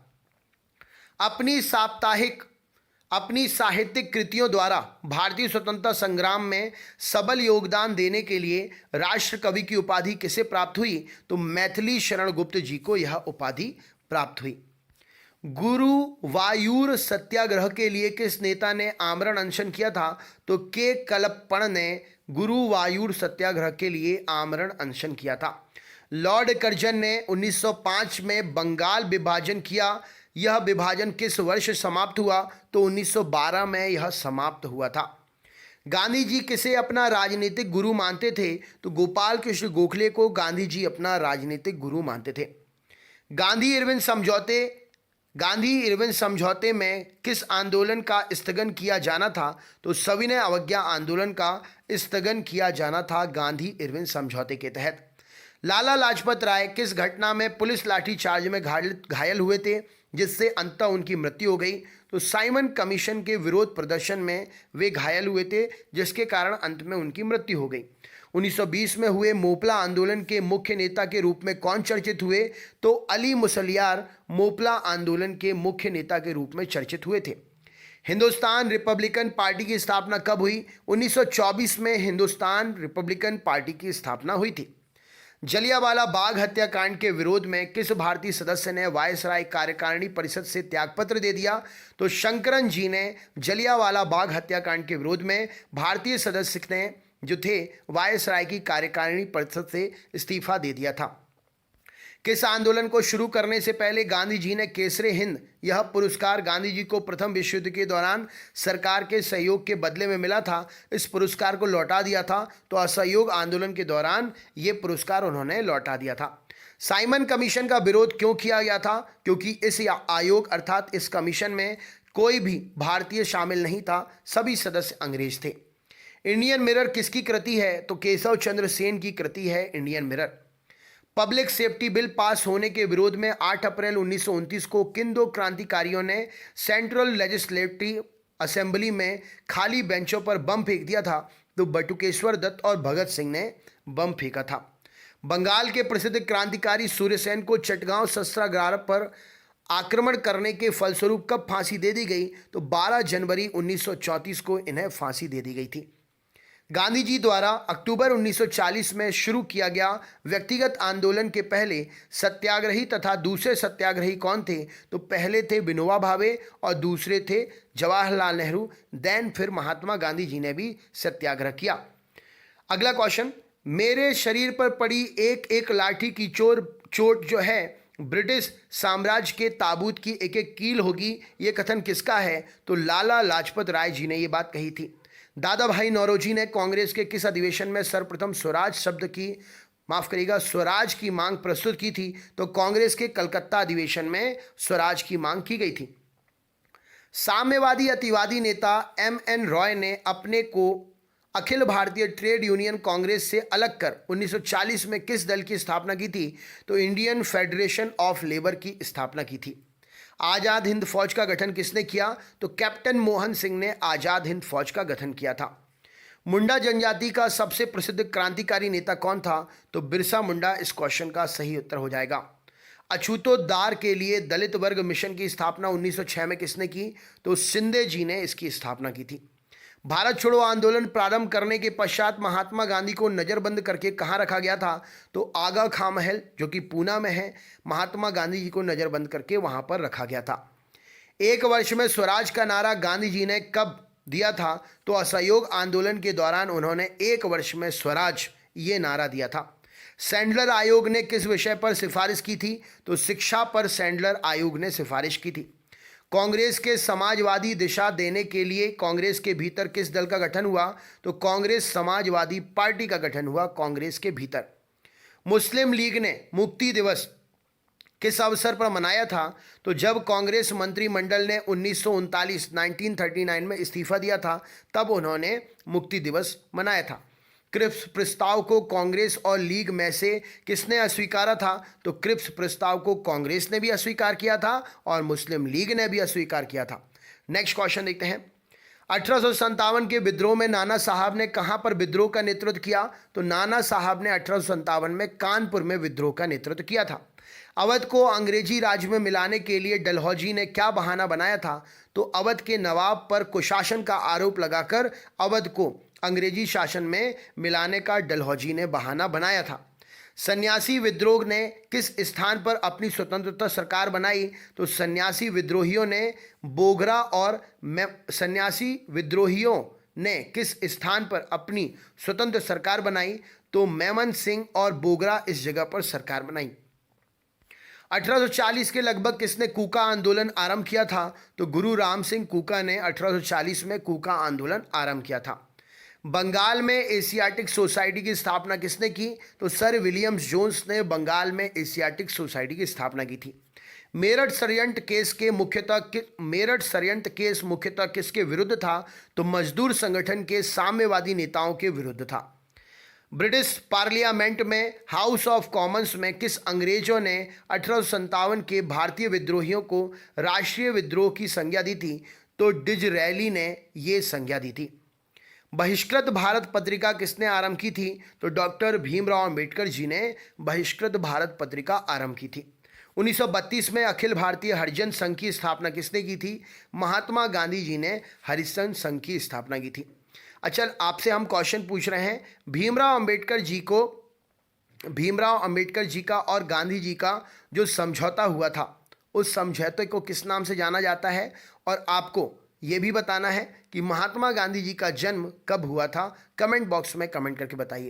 अपनी साहित्यिक कृतियों द्वारा भारतीय स्वतंत्रता संग्राम में सबल योगदान देने के लिए राष्ट्र कवि की उपाधि किसे प्राप्त हुई? तो मैथिली शरण गुप्त जी को यह उपाधि प्राप्त हुई। गुरुवायूर सत्याग्रह के लिए किस नेता ने आमरण अनशन किया था? तो के कलप्पण ने गुरुवायूर सत्याग्रह के लिए आमरण अनशन किया था। लॉर्ड कर्जन ने 1905 में बंगाल विभाजन किया। यह विभाजन किस वर्ष समाप्त हुआ? तो 1912 में यह समाप्त हुआ था। गांधी जी किसे अपना राजनीतिक गुरु मानते थे? तो गोपाल कृष्ण गोखले को गांधी जी अपना राजनीतिक गुरु मानते थे। गांधी इरविन समझौते में किस आंदोलन का स्थगन किया जाना था? तो सविनय अवज्ञा आंदोलन का स्थगन किया जाना था गांधी इरविन समझौते के तहत। लाला लाजपत राय किस घटना में पुलिस लाठीचार्ज में घायल हुए थे जिससे अंततः उनकी मृत्यु हो गई? तो साइमन कमीशन के विरोध प्रदर्शन में वे घायल हुए थे जिसके कारण अंत में उनकी मृत्यु हो गई। 1920 में हुए मोपला आंदोलन के मुख्य नेता के रूप में कौन चर्चित हुए? तो अली मुसलियार मोपला आंदोलन के मुख्य नेता के रूप में चर्चित हुए थे। हिंदुस्तान रिपब्लिकन पार्टी की स्थापना कब हुई? 1924 में हिंदुस्तान रिपब्लिकन पार्टी की स्थापना हुई थी। जलियांवाला बाग हत्याकांड के विरोध में किस भारतीय सदस्य ने वायसराय कार्यकारिणी परिषद से त्यागपत्र दे दिया? तो शंकरन जी ने जलियांवाला बाग हत्याकांड के विरोध में भारतीय सदस्य ने जो थे वायसराय की कार्यकारिणी परिषद से इस्तीफा दे दिया था। किस आंदोलन को शुरू करने से पहले गांधी जी ने केसरे हिंद यह पुरस्कार गांधी जी को प्रथम विश्व युद्ध के दौरान सरकार के सहयोग के बदले में मिला था, इस पुरस्कार को लौटा दिया था? तो असहयोग आंदोलन के दौरान ये पुरस्कार उन्होंने लौटा दिया था। साइमन कमीशन का विरोध क्यों किया गया था? क्योंकि इस आयोग अर्थात इस कमीशन में कोई भी भारतीय शामिल नहीं था, सभी सदस्य अंग्रेज थे। इंडियन मिरर किसकी कृति है? तो केशव चंद्र सेन की कृति है Indian mirror. Public safety bill pass होने के विरोध में 8 अप्रैल 1929 को किन दो क्रांतिकारियों ने सेंट्रल लेजिस्लेटिव असेंबली में खाली बेंचों पर बम फेंक दिया था? तो बटुकेश्वर दत्त और भगत सिंह ने बम फेंका था। बंगाल के प्रसिद्ध क्रांतिकारी सूर्यसेन को चटगांव शस्त्रागार पर आक्रमण करने के फलस्वरूप कब फांसी दे दी गई? तो 12 जनवरी 1934 को इन्हें फांसी दे दी गई थी। गांधी जी द्वारा अक्टूबर 1940 में शुरू किया गया व्यक्तिगत आंदोलन के पहले सत्याग्रही तथा दूसरे सत्याग्रही कौन थे? तो पहले थे विनोबा भावे और दूसरे थे जवाहरलाल नेहरू। देन फिर महात्मा गांधी जी ने भी सत्याग्रह किया। अगला क्वेश्चन, मेरे शरीर पर पड़ी एक एक लाठी की चोट जो है ब्रिटिश साम्राज्य के ताबूत की एक एक कील होगी, ये कथन किसका है? तो लाला लाजपत राय जी ने ये बात कही थी। दादा भाई नौरोजी ने कांग्रेस के किस अधिवेशन में सर्वप्रथम स्वराज शब्द की माफ करिएगा, स्वराज की मांग प्रस्तुत की थी? तो कांग्रेस के कलकत्ता अधिवेशन में स्वराज की मांग की गई थी। साम्यवादी अतिवादी नेता एम.एन. रॉय ने अपने को अखिल भारतीय ट्रेड यूनियन कांग्रेस से अलग कर 1940 में किस दल की स्थापना की थी? तो इंडियन फेडरेशन ऑफ लेबर की स्थापना की थी। आज़ाद हिंद फौज का गठन किसने किया? तो कैप्टन मोहन सिंह ने आज़ाद हिंद फौज का गठन किया था। मुंडा जनजाति का सबसे प्रसिद्ध क्रांतिकारी नेता कौन था? तो बिरसा मुंडा इस क्वेश्चन का सही उत्तर हो जाएगा। अछूतोद्धार के लिए दलित वर्ग मिशन की स्थापना 1906 में किसने की? तो शिंदे जी ने इसकी स्थापना की थी। भारत छोड़ो आंदोलन प्रारंभ करने के पश्चात महात्मा गांधी को नज़रबंद करके कहाँ रखा गया था? तो आगा खां महल, जो कि पूना में है, महात्मा गांधी जी को नज़रबंद करके वहाँ पर रखा गया था। एक वर्ष में स्वराज का नारा गांधी जी ने कब दिया था? तो असहयोग आंदोलन के दौरान उन्होंने एक वर्ष में स्वराज ये नारा दिया था। सैंडलर आयोग ने किस विषय पर सिफारिश की थी? तो शिक्षा पर सैंडलर आयोग ने सिफारिश की थी। कांग्रेस के समाजवादी दिशा देने के लिए कांग्रेस के भीतर किस दल का गठन हुआ? तो कांग्रेस समाजवादी पार्टी का गठन हुआ कांग्रेस के भीतर। मुस्लिम लीग ने मुक्ति दिवस किस अवसर पर मनाया था? तो जब कांग्रेस मंत्रिमंडल ने 1939 में इस्तीफा दिया था, तब उन्होंने मुक्ति दिवस मनाया था। क्रिप्स प्रस्ताव को कांग्रेस और लीग में से किसने अस्वीकारा था? तो क्रिप्स प्रस्ताव को कांग्रेस ने भी अस्वीकार किया था और मुस्लिम लीग ने भी अस्वीकार किया था। नेक्स्ट क्वेश्चन देखते हैं। 1857 के विद्रोह में नाना साहब ने कहां पर विद्रोह का नेतृत्व किया? तो नाना साहब ने 1857 में कानपुर में विद्रोह का नेतृत्व किया था। अवध को अंग्रेजी राज में मिलाने के लिए डलहौजी ने क्या बहाना बनाया था? तो अवध के नवाब पर कुशासन का आरोप लगाकर अवध को अंग्रेजी शासन में मिलाने का डलहौजी ने बहाना बनाया था। सन्यासी विद्रोह ने किस स्थान पर अपनी स्वतंत्रता सरकार बनाई? तो सन्यासी विद्रोहियों ने बोगरा और सन्यासी विद्रोहियों ने किस स्थान पर अपनी स्वतंत्र सरकार बनाई? तो मेमन सिंह और बोगरा इस जगह पर सरकार बनाई। 1840 के लगभग किसने कूका आंदोलन आरंभ किया था? तो गुरु राम सिंह कूका ने 1840 में कूका आंदोलन आरंभ किया था। बंगाल में एशियाटिक सोसाइटी की स्थापना किसने की? तो सर विलियम्स जोन्स ने बंगाल में एशियाटिक सोसाइटी की स्थापना की थी। मेरठ षड्यंत्र केस मुख्यतः किसके विरुद्ध था? तो मजदूर संगठन के साम्यवादी नेताओं के विरुद्ध था। ब्रिटिश पार्लियामेंट में हाउस ऑफ कॉमन्स में किस अंग्रेजों ने 1857 के भारतीय विद्रोहियों को राष्ट्रीय विद्रोह की संज्ञा दी थी? तो डिजरैली ने ये संज्ञा दी थी। बहिष्कृत भारत पत्रिका किसने आरंभ की थी? तो डॉक्टर भीमराव अंबेडकर जी ने बहिष्कृत भारत पत्रिका आरंभ की थी। 1932 में अखिल भारतीय हरिजन संघ की स्थापना किसने की थी? महात्मा गांधी जी ने हरिजन संघ की स्थापना की थी। अच्छा, आपसे हम क्वेश्चन पूछ रहे हैं, भीमराव अंबेडकर जी का और गांधी जी का जो समझौता हुआ था, उस समझौते को किस नाम से जाना जाता है? और आपको ये भी बताना है कि महात्मा गांधी जी का जन्म कब हुआ था। कमेंट बॉक्स में कमेंट करके बताइए।